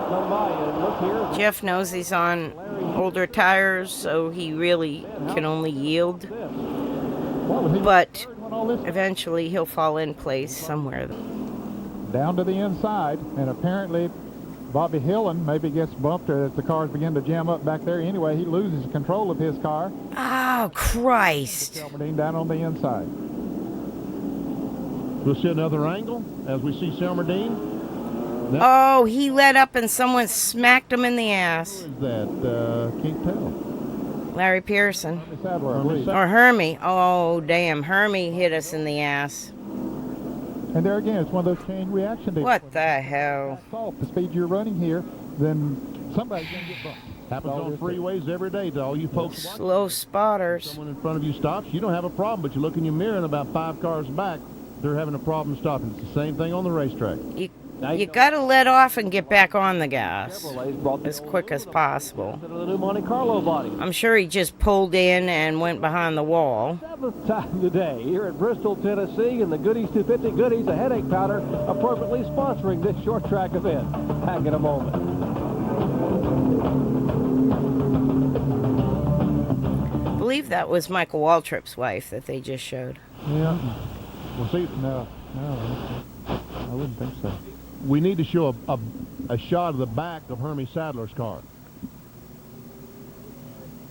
come by and look here. Jeff knows he's on older tires, so he really can only yield. But eventually he'll fall in place somewhere. Down to the inside, and apparently Bobby Hillen maybe gets bumped as the cars begin to jam up back there. Anyway, he loses control of his car. Oh, Christ. Selmerdine down on the inside. We'll see another angle as we see Selmerdine. Oh, he let up and someone smacked him in the ass. That can't tell. Larry Pearson. Sadler, I believe. Or Hermie. Oh, damn. Hermie hit us in the ass. And there again, it's one of those chain reaction deals. What the hell? The speed you're running here, then somebody's going to get bumped. Happens on freeways every day to all you folks. Slow spotters. Someone in front of you stops, you don't have a problem, but you look in your mirror and about 5 cars back, they're having a problem stopping. It's the same thing on the racetrack. You got to let off and get back on the gas as quick as possible. The new Monte Carlo body. I'm sure he just pulled in and went behind the wall. 7th time today here at Bristol, Tennessee, and the Goodies 250 Goodies, a headache powder, appropriately sponsoring this short track event. Back in a moment. I believe that was Michael Waltrip's wife that they just showed. Yeah. We'll see. No, I wouldn't think so. We need to show a shot of the back of Hermie Sadler's car.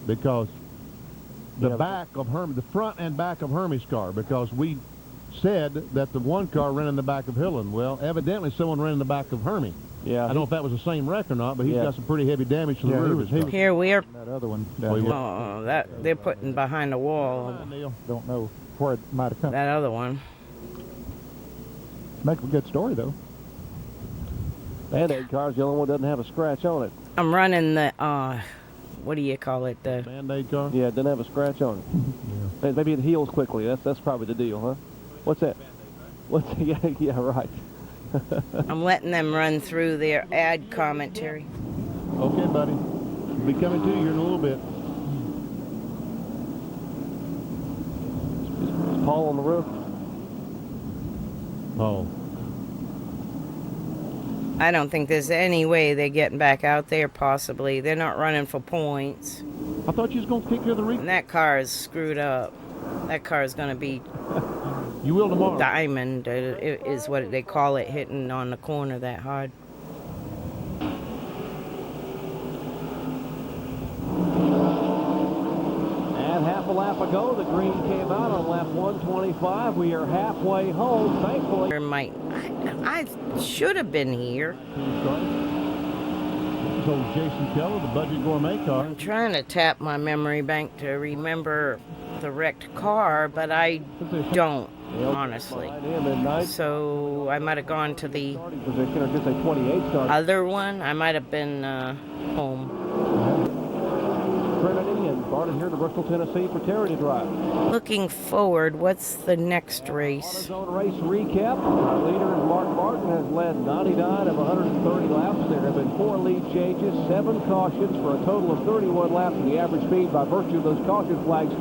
Because the front and back of Hermie's car, because we said that the one car ran in the back of Hillen. Well, evidently someone ran in the back of Hermie. Yeah. I don't know if that was the same wreck or not, but he's got some pretty heavy damage to the rear of his car. Here we are. That other one down here. Oh, that they're putting behind the wall. Don't know where it might have come. That other one. Makes a good story, though. Band-Aid car's the only one that doesn't have a scratch on it. I'm running the, what do you call it? The Band-Aid car? Yeah, it doesn't have a scratch on it. Yeah. Maybe it heals quickly. That's probably the deal, huh? What's that? Yeah, right. I'm letting them run through their ad commentary. Okay, buddy. We'll be coming to you in a little bit. Is Paul on the roof? Oh. I don't think there's any way they're getting back out there, possibly. They're not running for points. I thought you was going to kick to the reef. And that car is screwed up. That car is going to be You will tomorrow. diamond, is what they call it, hitting on the corner that hard. And half a lap ago, the green came out on lap 125. We are halfway home, thankfully. I should have been here. old Jason Keller, the budget gourmet car. I'm trying to tap my memory bank to remember the wrecked car, but I don't, honestly. So I might have gone to the Position, or just a 28 start. other one. I might have been home. Trinity and Barton here to Bristol, Tennessee for Terry to drive. Looking forward, what's the next race? AutoZone race recap. Our leader is Mark Martin, has led 99 of 130 laps. There have been 4 lead changes, 7 cautions for a total of 31 laps, and the average speed by virtue of those caution flags,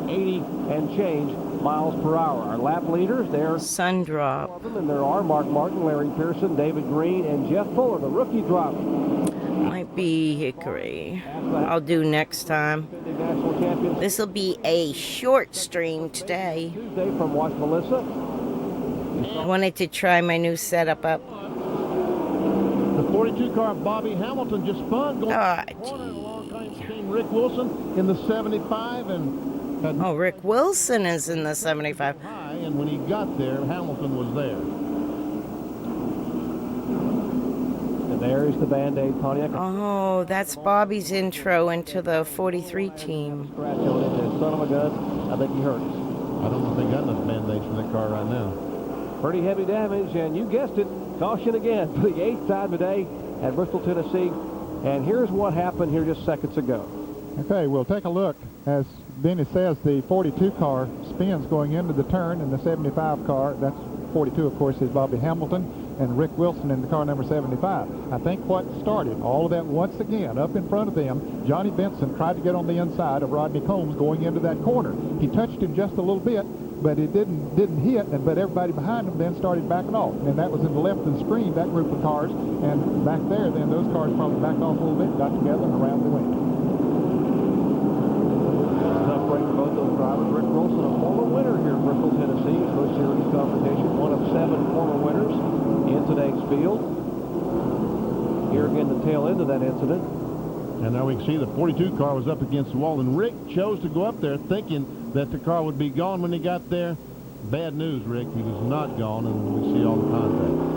80 and change miles per hour. Our lap leaders, they're Sun drop. and there are Mark Martin, Larry Pearson, David Green, and Jeff Fuller, the rookie driver. Might be Hickory. I'll do next time. National champions This will be a short stream today. Tuesday from Watch Melissa. I wanted to try my new setup up. The 42 car, Bobby Hamilton, just spun. Going Ah, corner, and along came Rick Wilson in the 75, and had Oh, Rick Wilson is in the 75. high, and when he got there, Hamilton was there. And there's the Band-Aid Pontiac. Oh, that's Bobby's intro into the 43 team. Scratch on it, and son of a gun, I think he hurt us. I don't know if they got enough Band-Aids for that car right now. Pretty heavy damage, and you guessed it, caution again for the 8th time today at Bristol, Tennessee. And here's what happened here just seconds ago. Okay, we'll take a look. As Denny says, the 42 car spins going into the turn, and the 75 car, that's 42, of course, is Bobby Hamilton, and Rick Wilson in the car number 75. I think what started all of that once again, up in front of them, Johnny Benson tried to get on the inside of Rodney Combs going into that corner. He touched him just a little bit, but it didn't hit, but everybody behind him then started backing off. And that was in the left and screen, that group of cars. And back there, then those cars probably backed off a little bit, got together, and around they went. Tough break for both those drivers. Rick Wilson, a former winner here at Bristol, Tennessee, Busch Series competition, one of 7 former winners in today's field. Here again, the tail end of that incident. And now we can see the 42 car was up against the wall, and Rick chose to go up there thinking that the car would be gone when he got there. Bad news, Rick. He was not gone, and we see all the contact.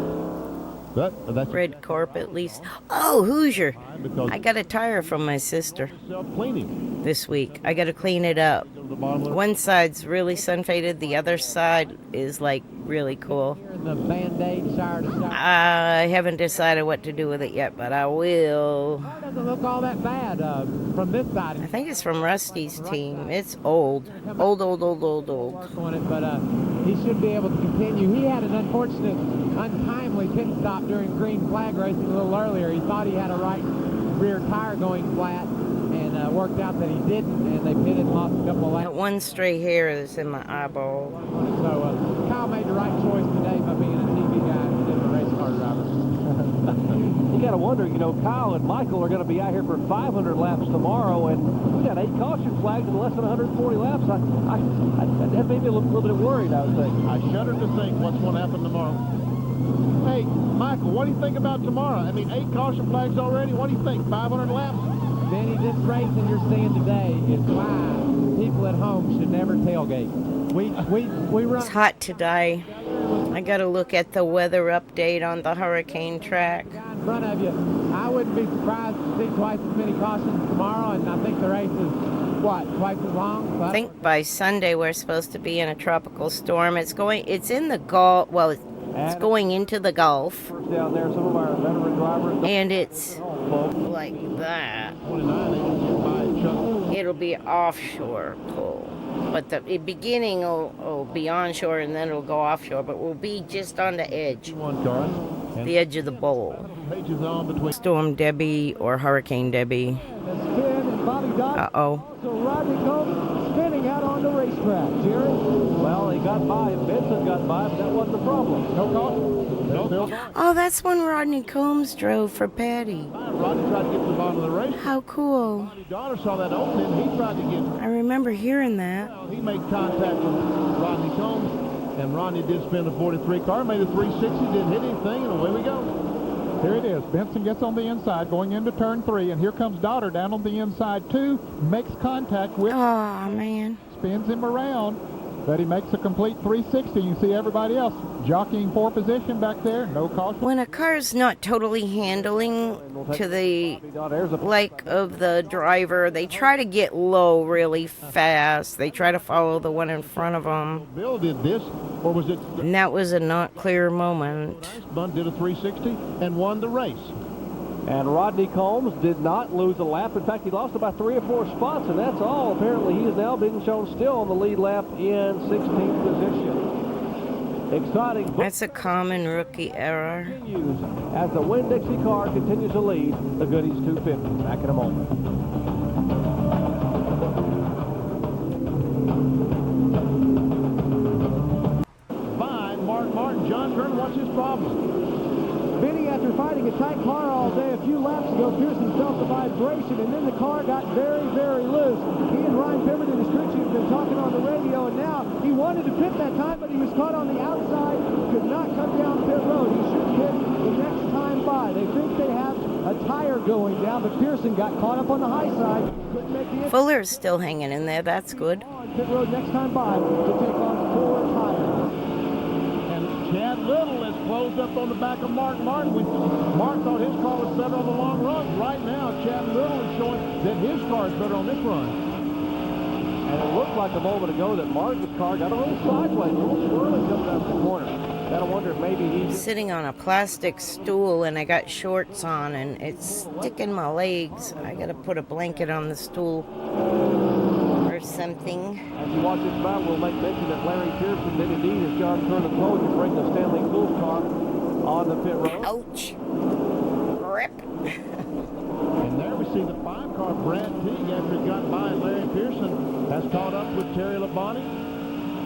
But that's Red carpet at least. Oh, Hoosier. because I got a tire from my sister self-cleaning. this week. I got to clean it up. Go to the bottom of the One side's really sun faded. The other side is like really cool. The Band-Aid side to side. I haven't decided what to do with it yet, but I will. It doesn't look all that bad from this side. I think it's from Rusty's team. It's old. Old. Work on it, but he should be able to continue. He had an unfortunate, untimely pit stop during green flag racing a little earlier. He thought he had a right rear tire going flat, and worked out that he didn't, and they pitted and lost a couple of laps. That one stray hair that's in my eyeball. So Kyle made the right choice today by being a TV guy instead of a race car driver. You got to wonder, you know, Kyle and Michael are going to be out here for 500 laps tomorrow, and we got 8 caution flags in less than 140 laps. That made me a little bit worried, I would think. I shudder to think what's going to happen tomorrow. Hey, Michael, what do you think about tomorrow? I mean, 8 caution flags already. What do you think? 500 laps? Benny, this racing you're seeing today is why people at home should never tailgate. We run. It's hot today. I got to look at the weather update on the hurricane track. In front of you, I wouldn't be surprised to see twice as many cautions tomorrow, and I think the race is, what, twice as long? I think by Sunday we're supposed to be in a tropical storm. It's in the Gulf. Well, it's going into the Gulf. First down there, some of our veteran drivers. And it's like that. 29, they will get by Chuck. It'll be offshore pull. But the beginning will be onshore, and then it'll go offshore. But we'll be just on the edge. 1 car. The edge of the bowl. Pages on between. Storm Debbie or Hurricane Debbie. The spin and Bobby Dodd. Uh-oh. So Rodney Combs spinning out on the racetrack. Jerry? Well, he got by, and Benson got by, but that wasn't the problem. No caution. No. Oh, that's when Rodney Combs drove for Patty. Rodney tried to get to the bottom of the race. How cool. Rodney's daughter saw that opening. He tried to get. I remember hearing that. He made contact with Rodney Combs, and Rodney did spin the 43 car, made a 360, didn't hit anything, and away we go. Here it is. Benson gets on the inside going into turn 3, and here comes Daughter down on the inside too. Makes contact with. Oh, man. Spins him around. but he makes a complete 360. You see everybody else jockeying for position back there. No caution. When a car's not totally handling to the like of the driver, they try to get low really fast. They try to follow the one in front of them. Bill did this, or was it? And that was a not clear moment. Bunt did a 360 and won the race. And Rodney Combs did not lose a lap. In fact, he lost about 3 or 4 spots, and that's all. Apparently, he is now being shown still on the lead lap in 16th position. Exciting. That's a common rookie error. As the Winn-Dixie car continues to lead the Goodies 250. Back in a moment. Fine, Martin. John Kern, what's his problem? Benny, after fighting a tight car all day, a few laps ago, Pearson felt the vibration, and then the car got very, very loose. He and Ryan Pemberton, his crew chief, have been talking on the radio, and now he wanted to pit that time, but he was caught on the outside, could not come down pit road. He should pit the next time by. They think they have a tire going down, but Pearson got caught up on the high side. Couldn't make the Fuller's still hanging in there. That's good. on pit road next time by to take on 4 tires. Chad Little has closed up on the back of Mark Martin. Mark thought his car was better on the long run. Right now, Chad Little is showing that his car is better on this run. And it looked like a moment ago that Martin's car got a little sideways, a little swirling coming out of the corner. Gotta wonder if maybe he's Sitting on a plastic stool, and I got shorts on, and it's sticking my legs. I gotta put a blanket on the stool or something. As you watch this battle, we'll make mention that Larry Pearson did indeed, as John Kern told you, bring the Stanley Cool car on the pit road. Ouch. Rip. And there we see the 5-car Brad Teague, after he got by Larry Pearson, has caught up with Terry Labonte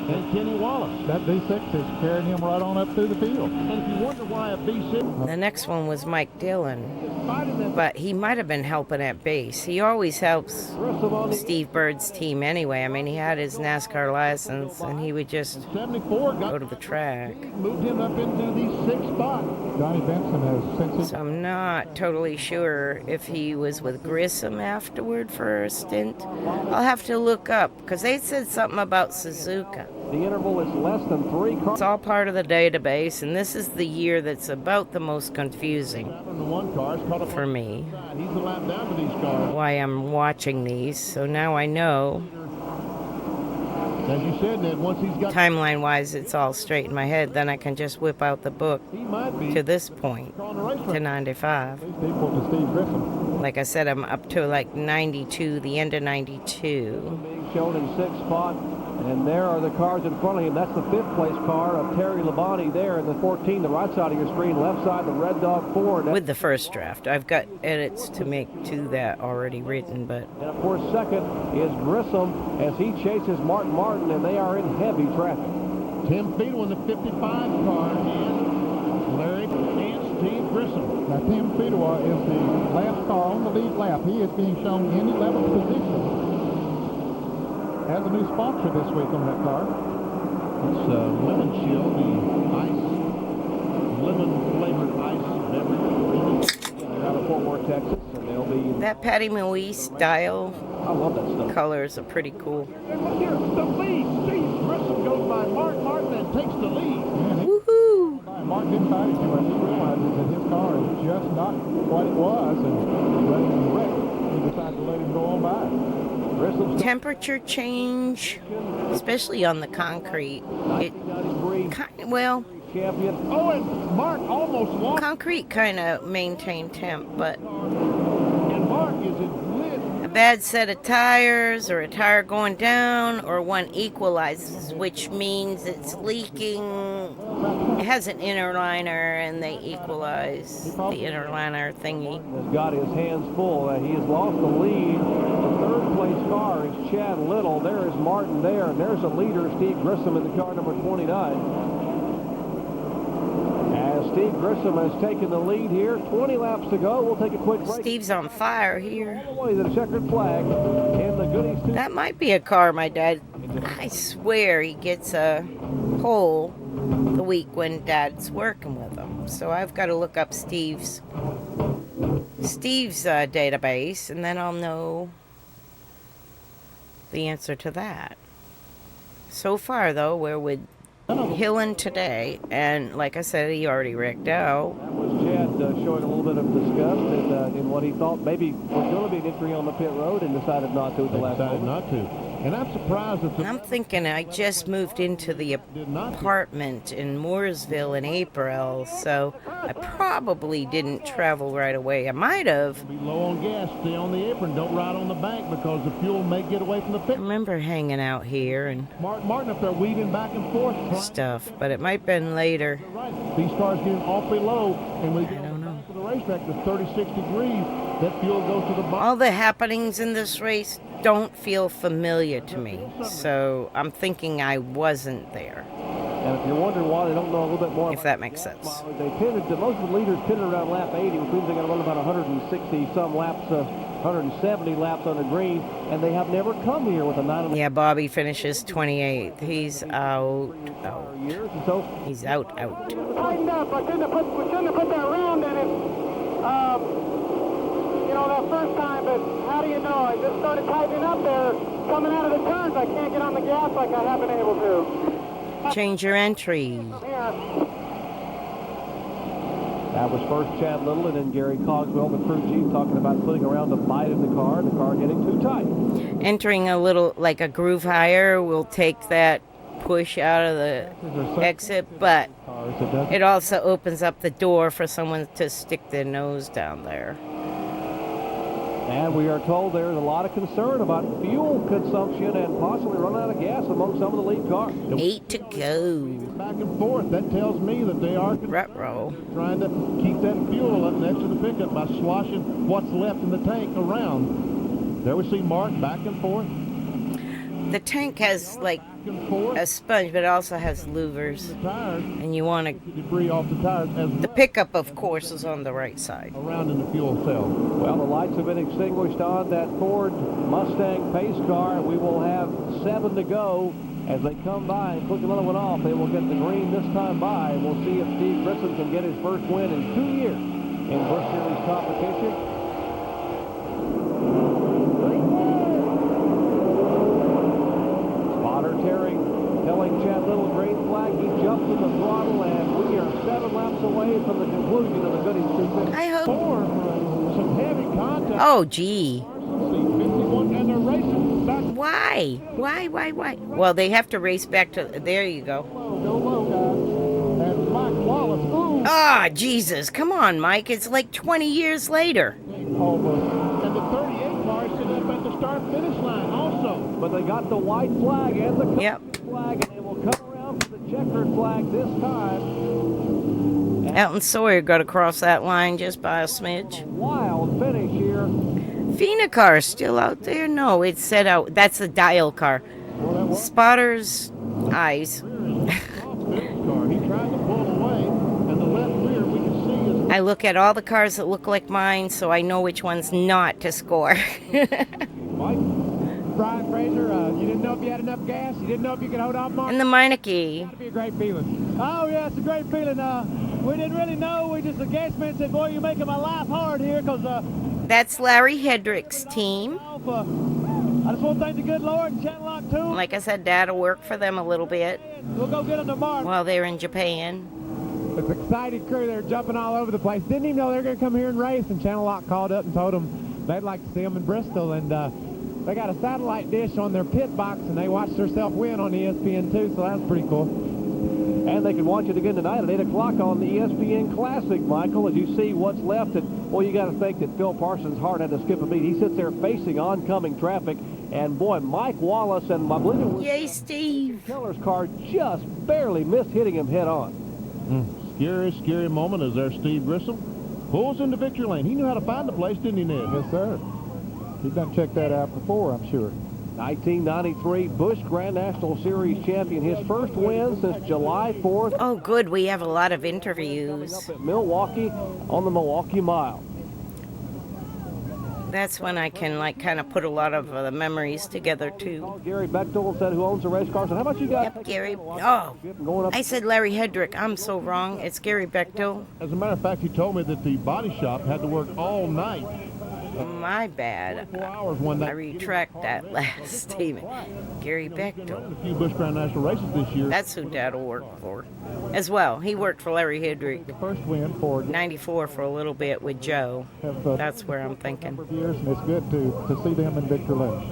and Kenny Wallace. That V6 is carrying him right on up through the field. And if you wonder why a V6... The next one was Mike Dillon, but he might have been helping at base. He always helps Steve Bird's team anyway. I mean, he had his NASCAR license, and he would just 74 go to the track. moved him up into the 6th spot. Johnny Benson has, since he So I'm not totally sure if he was with Grissom afterward for a stint. I'll have to look up, because they said something about Suzuka. The interval is less than 3 cars. It's all part of the database, and this is the year that's about the most confusing for me. He's a lap down to these cars. Why I'm watching these, so now I know. As you said, Ned, once he's got... Timeline-wise, it's all straight in my head. Then I can just whip out the book He might be to this point, to 95. equal to Steve Grissom. Like I said, I'm up to like 92, the end of 92. Being shown in 6th spot. And there are the cars in front of him. That's the 5th place car of Terry Labonte there in the 14, the right side of your screen, left side, the Red Dog Ford. With the first draft. I've got edits to make to that already written, but... And of course, second is Grissom as he chases Martin, and they are in heavy traffic. Tim Fiedel in the 55 car, and Larry and Steve Grissom. Now, Tim Fiedel is the last car on the lead lap. He is being shown in 11th position. Has a new sponsor this week on that car. It's Lemon Chill, the ice, lemon-flavored ice beverage. They're out of Fort Worth, Texas, and they'll be... That Patty Moise style I love that stuff. colors are pretty cool. And look here, the lead. Steve Grissom goes by Mark Martin and takes the lead. Woohoo! Mark didn't fight it too much. He realizes that his car is just not what it was, and rather than wreck, he decided to let him go on by. Temperature change, especially on the concrete. It well, Oh, and Mark almost lost. concrete kind of maintain temp, but And Mark is in lit. a bad set of tires or a tire going down or one equalizes, which means it's leaking. It has an inner liner and they equalize the inner liner thingy. Has got his hands full. He has lost the lead. The 3rd place car is Chad Little. There is Martin there, and there's a leader, Steve Grissom, in the car number 29. As Steve Grissom has taken the lead here, 20 laps to go. We'll take a quick break. Steve's on fire here. All the way to the checkered flag in the Goodies 2. That might be a car my dad, I swear he gets a pole the week when Dad's working with him. So I've got to look up Steve's database, and then I'll know the answer to that. So far, though, we're with Hillen today, and like I said, he already wrecked out. That was Chad showing a little bit of disgust in what he thought maybe was going to be an entry on the pit road and decided not to at the last moment. Not to. And I'm surprised that I'm thinking I just moved into the apartment in Mooresville in April, so I probably didn't travel right away. I might have. be low on gas. Stay on the apron. Don't ride on the bank because the fuel may get away from the I pit. remember hanging out here and Martin up there weaving back and forth. stuff, but it might have been later. Right. These cars getting awfully low, and when we get don't know. back to the racetrack, the 36 degrees, that fuel goes to the bottom. All the happenings in this race don't feel familiar to me, so I'm thinking I wasn't there. And if you're wondering why they don't know a little bit more, If that makes sense. they pitted. Most of the leaders pitted around lap 80, which means they're going to run about 160 some laps, 170 laps on the green, and they have never come here with a 9. Yeah, Bobby finishes 28th. He's out. Years, and so He's out. Tightened up. We shouldn't have put that round in it. You know, that first time, but how do you know? I just started tightening up there. Coming out of the turns, I can't get on the gas like I have been able to. Change your entry. Yeah. that was first Chad Little and then Gary Cogswell, the crew chief, talking about putting around the bite of the car getting too tight. Entering a little, like a groove higher, will take that push out of the exit, but it also opens up the door for someone to stick their nose down there. And we are told there's a lot of concern about fuel consumption and possibly running out of gas among some of the lead cars. 8 to go. Back and forth. That tells me that they are Ruh-roh. trying to keep that fuel up next to the pickup by sloshing what's left in the tank around. There we see Mark back and forth. The tank has like a sponge, but it also has louvers, and you want to. Debris off the tires as The pickup, of course, is on the right side. around in the fuel cell. Well, the lights have been extinguished on that Ford Mustang pace car. We will have 7 to go. As they come by and click another one off, they will get the green this time by. We'll see if Steve Grissom can get his first win in 2 years in Busch Series competition. Spotter telling Chad Little green flag. He jumps to the throttle, and we are 7 laps away from the conclusion of the Goodies 250. I hope. Some heavy contact. Oh, gee. 51, and they're racing back. Why? Well, they have to race back to. There you go. Go low, guys. And Mike Wallace. Ooh. Ah, Jesus. Come on, Mike. It's like 20 years later. Almost. And the 38 car is sitting up at the start-finish line also. But they got the white flag and the color Yep. flag, and they will come around for the checkered flag this time. Elton Sawyer got across that line just by a smidge. Wild finish here. Fina car still out there? No, it's set out. That's the dial car. Spotter's eyes. Car. He tried to pull away, and the left rear we can see is I look at all the cars that look like mine, so I know which ones not to score. Mike. Brian Fraser, you didn't know if you had enough gas? You didn't know if you could hold off Mark? And the Meineke. That'd be a great feeling. Oh, yeah, it's a great feeling. We didn't really know. The gas man said, boy, you're making my life hard here because That's Larry Hedrick's team. I just want to thank the good Lord and Channel Lock 2. Like I said, Dad will work for them a little bit We'll go get them tomorrow. while they're in Japan. It's an excited crew. They're jumping all over the place. Didn't even know they were going to come here and race. And Channel Lock called up and told them they'd like to see them in Bristol. And they got a satellite dish on their pit box, and they watched themselves win on ESPN2, so that's pretty cool. And they can watch it again tonight at 8 o'clock on the ESPN Classic, Michael, as you see what's left. And, well, you got to think that Phil Parsons' heart had to skip a beat. He sits there facing oncoming traffic. And, boy, Mike Wallace and I believe it was Yay, Steve. Keller's car just barely missed hitting him head on. Scary moment as there Steve Grissom pulls into victory lane. He knew how to find the place, didn't he, Ned? Yes, sir. He's done checked that out before, I'm sure. 1993 Busch Grand National Series champion. His first win since July 4th. Oh, good. We have a lot of Coming interviews. up at Milwaukee on the Milwaukee Mile. That's when I can, like, kind of put a lot of the memories together, too. Gary Bechtel said, who owns the race cars, and how much you got? Yep, Gary. Oh, Going up. I said Larry Hedrick. I'm so wrong. It's Gary Bechtel. As a matter of fact, he told me that the body shop had to work all night My bad. 4 hours when I retract that last statement. Gary Bechtel. A few Busch Grand National races this year. That's who Dad will work for. As well. He worked for Larry Hidrick. The first win for 94 for a little bit with Joe. That's where I'm thinking. years, and it's good to see them in Victor Lynch.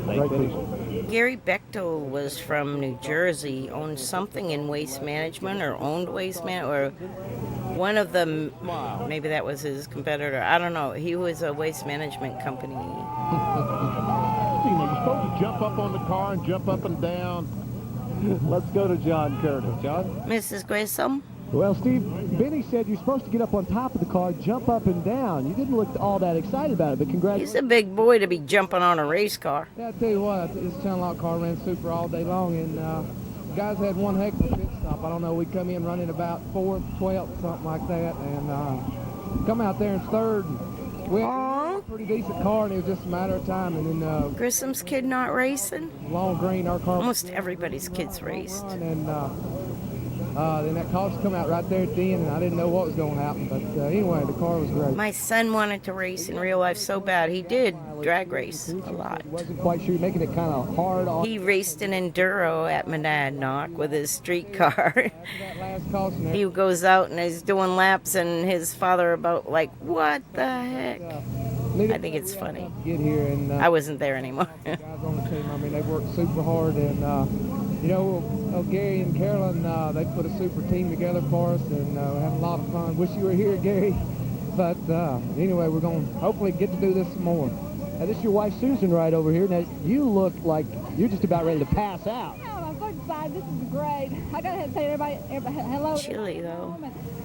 Great people. Gary Bechtel was from New Jersey, owned something in waste management or owned waste management, or one of them, maybe that was his competitor. I don't know. He was a waste management company. You're supposed to jump up on the car and jump up and down. Let's go to John Curtis. John? Mrs. Grissom? Well, Steve, Benny said you're supposed to get up on top of the car, jump up and down. You didn't look all that excited about it, but congratulations. He's a big boy to be jumping on a race car. Yeah, I tell you what, this channel lock car ran super all day long, and guys had one heck of a pit stop. I don't know, we come in running about 4th, 12th, something like that, and come out there in 3rd. And we had a pretty decent car, and it was just a matter of time. And then Grissom's kid not racing? Long Green, our car. Almost everybody's kids raced. And then that caution come out right there at the end, and I didn't know what was going to happen. But anyway, the car was great. My son wanted to race in real life so bad. He did drag race a lot. Wasn't quite sure, making it kind of hard on. He raced an enduro at Monadnock with his street car. He goes out and is doing laps, and his father about like, what the heck? I think it's funny. Get here, and I wasn't there anymore. Guys on the team, I mean, they worked super hard, and you know, Gary and Carolyn, they put a super team together for us, and we're having a lot of fun. Wish you were here, Gary. But anyway, we're going to hopefully get to do this some more. Now, this is your wife, Susan, right over here. Now, you look like you're just about ready to pass out. Yeah, I'm so excited. This is great. I got to say everybody hello. Chilly, though.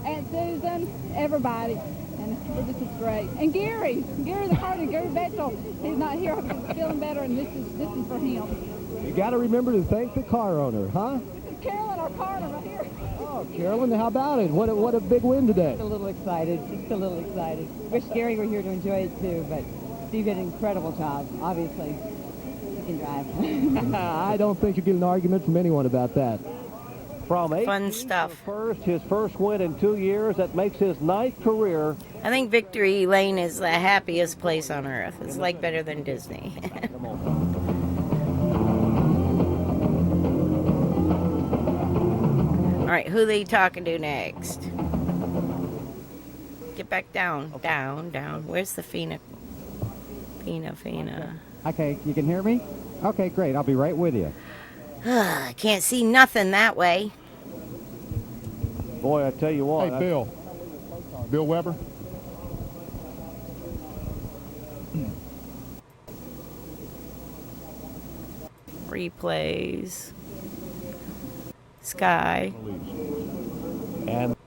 Aunt Susan, everybody. And this is great. And Gary the partner, Gary Bechtel, he's not here. He's feeling better, and this is for him. You got to remember to thank the car owner, huh? This is Carolyn, our partner, right here. Oh, Carolyn, how about it? What a big win today. Just a little excited. Wish Gary were here to enjoy it too, but Steve did an incredible job. Obviously, he can drive. I don't think you get an argument from anyone about that. From 8 Fun stuff. His first win in 2 years. That makes his 9th career. I think Victory Lane is the happiest place on earth. It's like better than Disney. All right, who they talking to next? Get back down, down. Where's the Fina? Fina. Okay, you can hear me? Okay, great. I'll be right with you. I can't see nothing that way. Boy, I tell you what. Hey, Bill Weber. Replays. Sky. And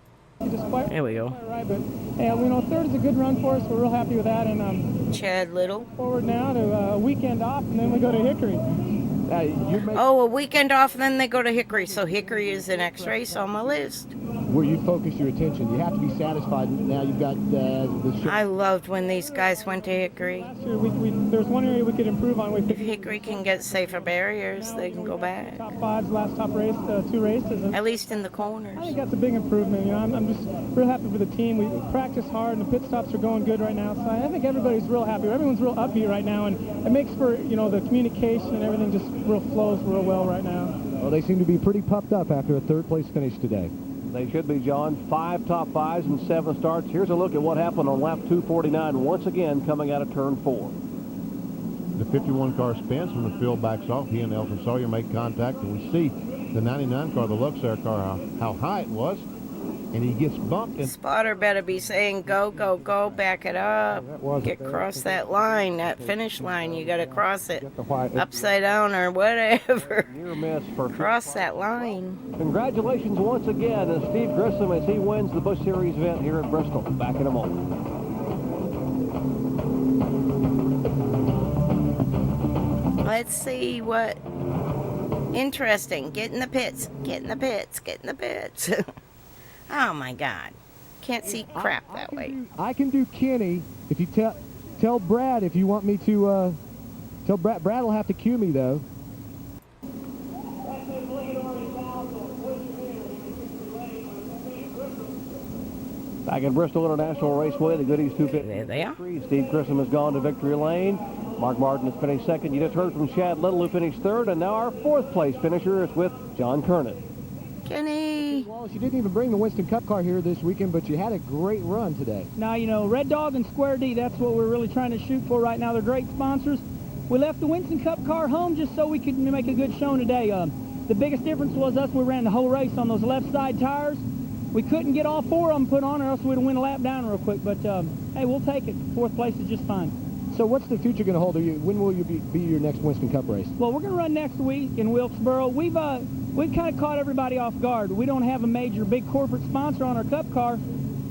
there we go. Right, but yeah, we know 3rd is a good run for us. We're real happy with that, and Chad Little. Forward now to a weekend off, and then we go to Hickory. Oh, a weekend off, and then they go to Hickory. So Hickory is the next race on my list. Where you focus your attention. You have to be satisfied. Now you've got the show. I loved when these guys went to Hickory. Last year, there's one area we could improve on. If Hickory can get safer barriers, they can go back. Top 5's last top race, 2 races. At least in the corners. I think that's a big improvement. You know, I'm just real happy for the team. We practice hard, and the pit stops are going good right now. So I think everybody's real happy. Everyone's real upbeat right now, and it makes for, you know, the communication and everything just real flows real well right now. Well, they seem to be pretty puffed up after a 3rd place finish today. They should be, John. 5 top 5s and 7 starts. Here's a look at what happened on lap 249 once again coming out of turn 4. The 51 car spins when the field backs off. He and Elton Sawyer make contact, and we see the 99 car, the Luxair car, how high it was, and he gets bumped. And Spotter better be saying go, back it up. Get across that line, that finish line. You got to cross it upside down or whatever. Near miss for cross that line. Congratulations once again to Steve Grissom as he wins the Busch Series event here at Bristol. Back in a moment. Let's see what interesting. Get in the pits. Oh my God. Can't see crap that way. I can do Kenny if you tell Brad if you want me to tell Brad. Brad will have to cue me though. Back at Bristol International Raceway, the Goodies 250. There they are. Steve Grissom has gone to victory lane. Mark Martin has finished second. You just heard from Chad Little, who finished third, and now our fourth place finisher is with John Kernan. Kenny. Wallace, you didn't even bring the Winston Cup car here this weekend, but you had a great run today. Now, you know, Red Dog and Square D, that's what we're really trying to shoot for right now. They're great sponsors. We left the Winston Cup car home just so we could make a good showing today. The biggest difference was we ran the whole race on those left side tires. We couldn't get all four of them put on, or else we'd win a lap down real quick. But, hey, we'll take it. Fourth place is just fine. So what's the future going to hold? When will you be your next Winston Cup race? Well, we're going to run next week in Wilkesboro. We've kind of caught everybody off guard. We don't have a major big corporate sponsor on our Cup car.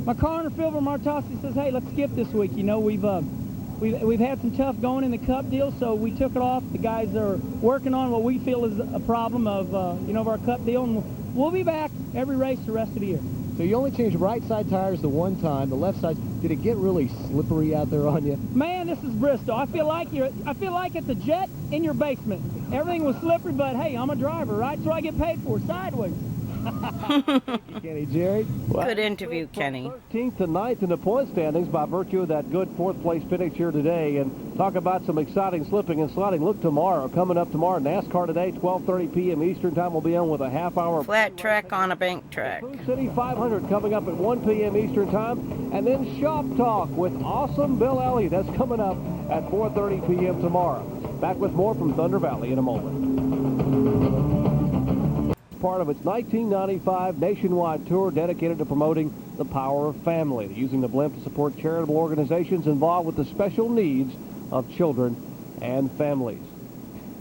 My car owner, Phil Martossi, says, hey, let's skip this week. You know, we've had some tough going in the Cup deal, so we took it off. The guys are working on what we feel is a problem of, of our Cup deal, and we'll be back every race the rest of the year. So you only changed right side tires the one time, the left side. Did it get really slippery out there on you? Man, this is Bristol. I feel like it's a jet in your basement. Everything was slippery, but hey, I'm a driver, right? So I get paid for sideways. Kenny, Jerry. Good interview, Kenny. 13th to 9th in the point standings by virtue of that good fourth place finish here today. And talk about some exciting slipping and sliding. Look tomorrow, coming up tomorrow, NASCAR today, 12:30 p.m. Eastern time. We'll be on with a half-hour flat track on a bank track. City 500 coming up at 1 p.m. Eastern time. And then Shop Talk with awesome Bill Elliott. That's coming up at 4:30 p.m. tomorrow. Back with more from Thunder Valley in a moment. Part of its 1995 nationwide tour dedicated to promoting the power of family, using the blimp to support charitable organizations involved with the special needs of children and families.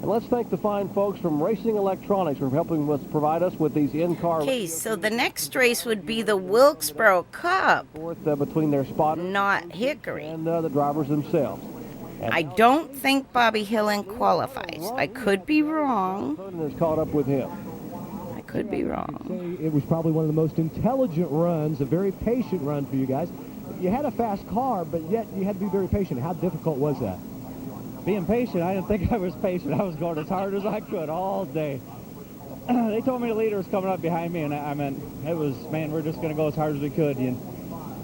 And let's thank the fine folks from Racing Electronics for helping us provide us with these in-car. Okay, so the next race would be the Wilkesboro Cup. Between their spotters, not Hickory, and the drivers themselves. I don't think Bobby Hillen qualifies. I could be wrong. Has caught up with him. Could be wrong. It was probably one of the most intelligent runs, a very patient run for you guys. You had a fast car, but yet you had to be very patient. How difficult was that? Being patient, I didn't think I was patient. I was going as hard as I could all day. They told me the leader was coming up behind me, and I meant, it was, man, we're just going to go as hard as we could. And,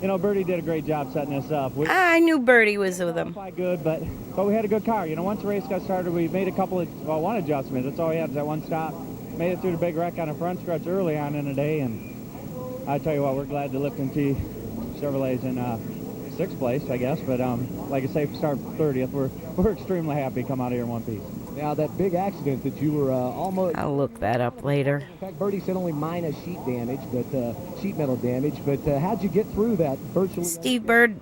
you know, Bertie did a great job setting this up. I knew Bertie was with them. Quite good, but we had a good car. You know, once the race got started, we made one adjustment. That's all we had, is that one stop. Made it through the big wreck on a front stretch early on in the day, and I tell you what, we're glad to Lipton T Chevrolet's in sixth place, I guess. But like I say, start 30th. We're extremely happy to come out of here in one piece. Now that big accident that you were almost. I'll look that up later. In fact, Bertie said only minor sheet damage, but sheet metal damage. But how'd you get through that virtually? Steve Bird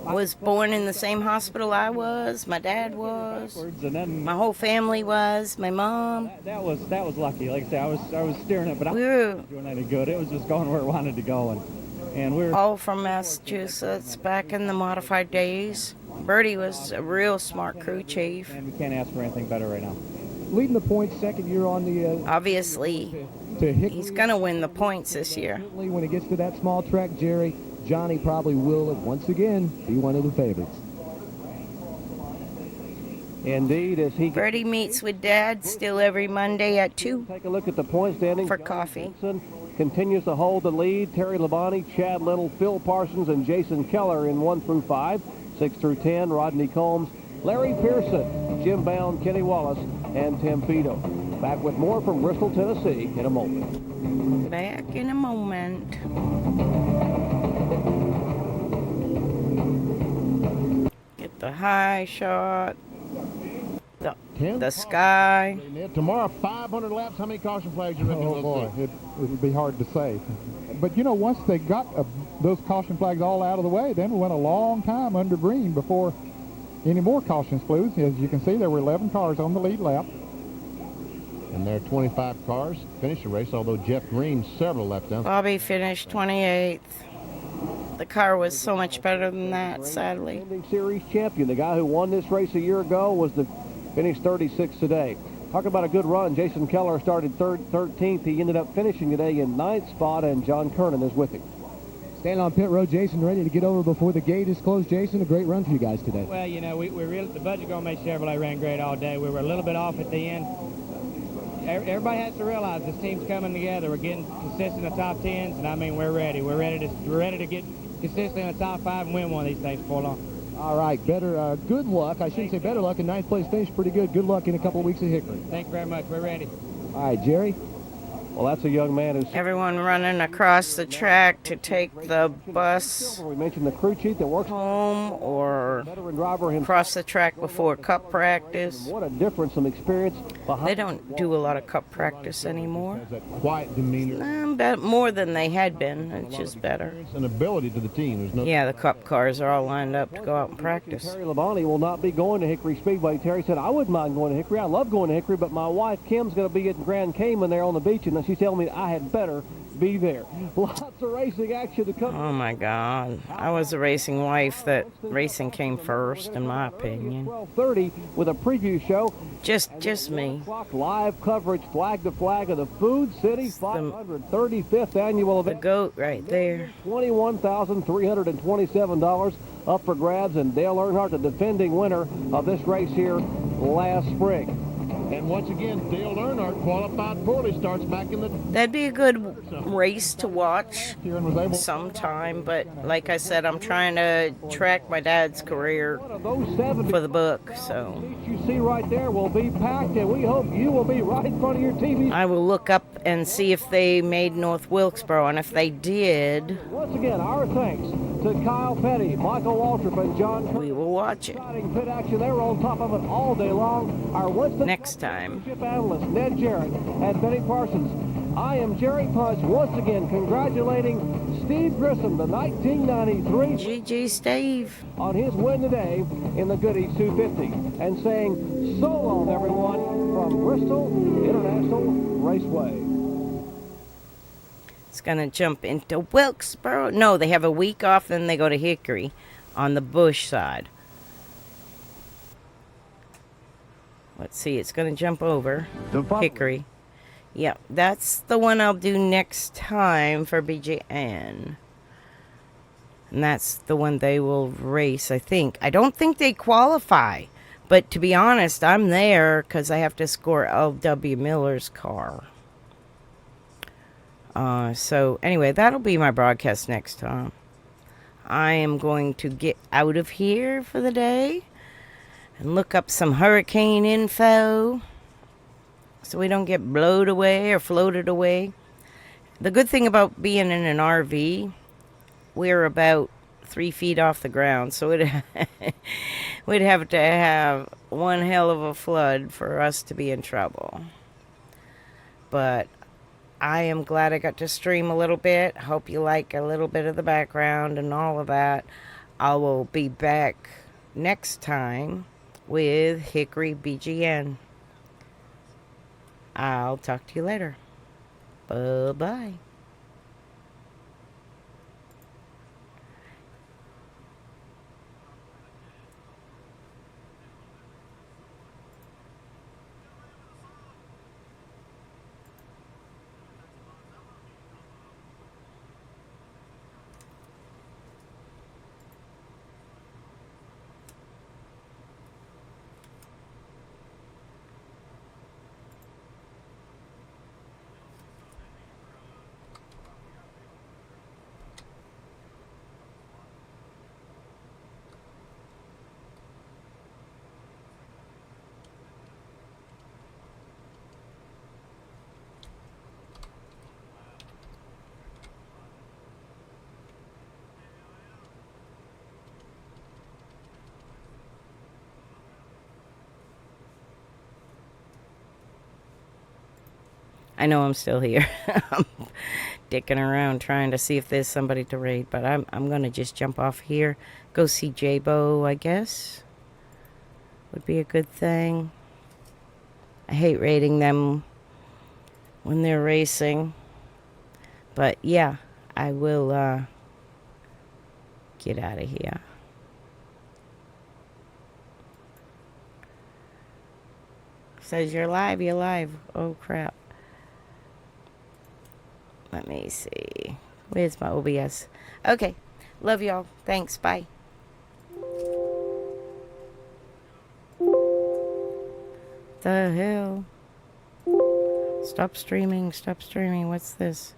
was born in the same hospital I was. My dad was. And then my whole family was. My mom. That was lucky. Like I say, I was steering it, but I wasn't doing any good. It was just going where it wanted to go, and we were all from Massachusetts back in the modified days. Bertie was a real smart crew chief. And we can't ask for anything better right now. Leading the points, second year on the. Obviously, he's going to win the points this year. When it gets to that small track, Jerry, Johnny probably will, once again, be one of the favorites. Indeed, as Bertie meets with Dad still every Monday at 2. Take a look at the point standings for coffee. Johnson continues to hold the lead. Terry Labonte, Chad Little, Phil Parsons, and Jason Keller in 1 through 5. 6 through 10, Rodney Combs, Larry Pearson, Jim Bound, Kenny Wallace, and Tim Fido. Back with more from Bristol, Tennessee in a moment. Back in a moment. Get the high shot. The sky. Tomorrow, 500 laps. How many caution flags you reckon? Oh boy, it would be hard to say. But you know, once they got those caution flags all out of the way, then we went a long time under green before any more cautions flew. As you can see, there were 11 cars on the lead lap. And there are 25 cars finished the race, although Jeff Green several laps down. Bobby finished 28th. The car was so much better than that, sadly. Series champion, the guy who won this race a year ago, was the finished 36th today. Talk about a good run. Jason Keller started 13th. He ended up finishing today in 9th spot, and John Kernan is with him. Standing on pit road, Jason, ready to get over before the gate is closed. Jason, a great run for you guys today. Well, you know, the Budget Gourmet Chevrolet ran great all day. We were a little bit off at the end. everybody has to realize this team's coming together. We're getting consistent in the top 10s, and I mean, we're ready. We're ready to get consistently in the top 5 and win one of these things before long. All right, good luck. I shouldn't say better luck. A ninth place finish, pretty good. Good luck in a couple of weeks at Hickory. Thank you very much. We're ready. All right, Jerry. Well, that's a young man who's... Everyone running across the track to take the bus We mentioned the crew chief that works home or veteran driver himself. across the track before cup practice. What a difference, some experience behind. They don't do a lot of cup practice anymore. Has that quiet demeanor But more than they had been. It's just better. and ability to the team. There's no Yeah, the cup cars are all lined up to go out and practice. Terry Labonte will not be going to Hickory Speedway. Terry said, I wouldn't mind going to Hickory. I love going to Hickory, but my wife Kim's going to be at Grand Cayman there on the beach, and she's telling me I had better be there. Lots of racing action to come. Oh my God. I was a racing wife. That racing came first, in my opinion. 12:30 with a preview show. Just me. Live coverage, flag to flag of the Food City 535th annual The event. goat right there. $21,327 up for grabs, and Dale Earnhardt, the defending winner of this race here last spring. And once again, Dale Earnhardt qualified poorly, starts back in the... That'd be a good race to watch sometime, but like I said, I'm trying to track my dad's career for the book, so You see right there will be packed, and we hope you will be right in front of your TV. I will look up and see if they made North Wilkesboro, and if they did, Once again, our thanks to Kyle Petty, Michael Waltrip, and John. we will watch it Exciting pit action. They were on top of it all day long. Our Winston next time. Championship analysts, Ned Jarrett and Benny Parsons. I am Jerry Punch, once again congratulating Steve Grissom, the 1993 GG Steve, on his win today in the Goodies 250, and saying so long, everyone, from Bristol International Raceway. it's gonna jump into Wilkesboro. No, they have a week off, then they go to Hickory on the Bush side. Let's see, it's going to jump over Hickory. Yep, that's the one I'll do next time for BGN. And that's the one they will race, I think. I don't think they qualify. But to be honest, I'm there because I have to score L.W. Miller's car. So, anyway, that'll be my broadcast next time. I am going to get out of here for the day and look up some hurricane info so we don't get blowed away or floated away. The good thing about being in an RV, we're about 3 feet off the ground, so we'd have to have one hell of a flood for us to be in trouble. But I am glad I got to stream a little bit. Hope you like a little bit of the background and all of that. I will be back next time with Hickory BGN. I'll talk to you later. Bye-bye. I know I'm still here. I'm dicking around trying to see if there's somebody to raid, but I'm going to just jump off here. Go see J-Bo, I guess. Would be a good thing. I hate raiding them when they're racing. But yeah, I will get out of here. Says you're live, you're live. Oh crap. Let me see. Where's my OBS? Okay. Love y'all. Thanks. Bye. The hell? Stop streaming, stop streaming. What's this?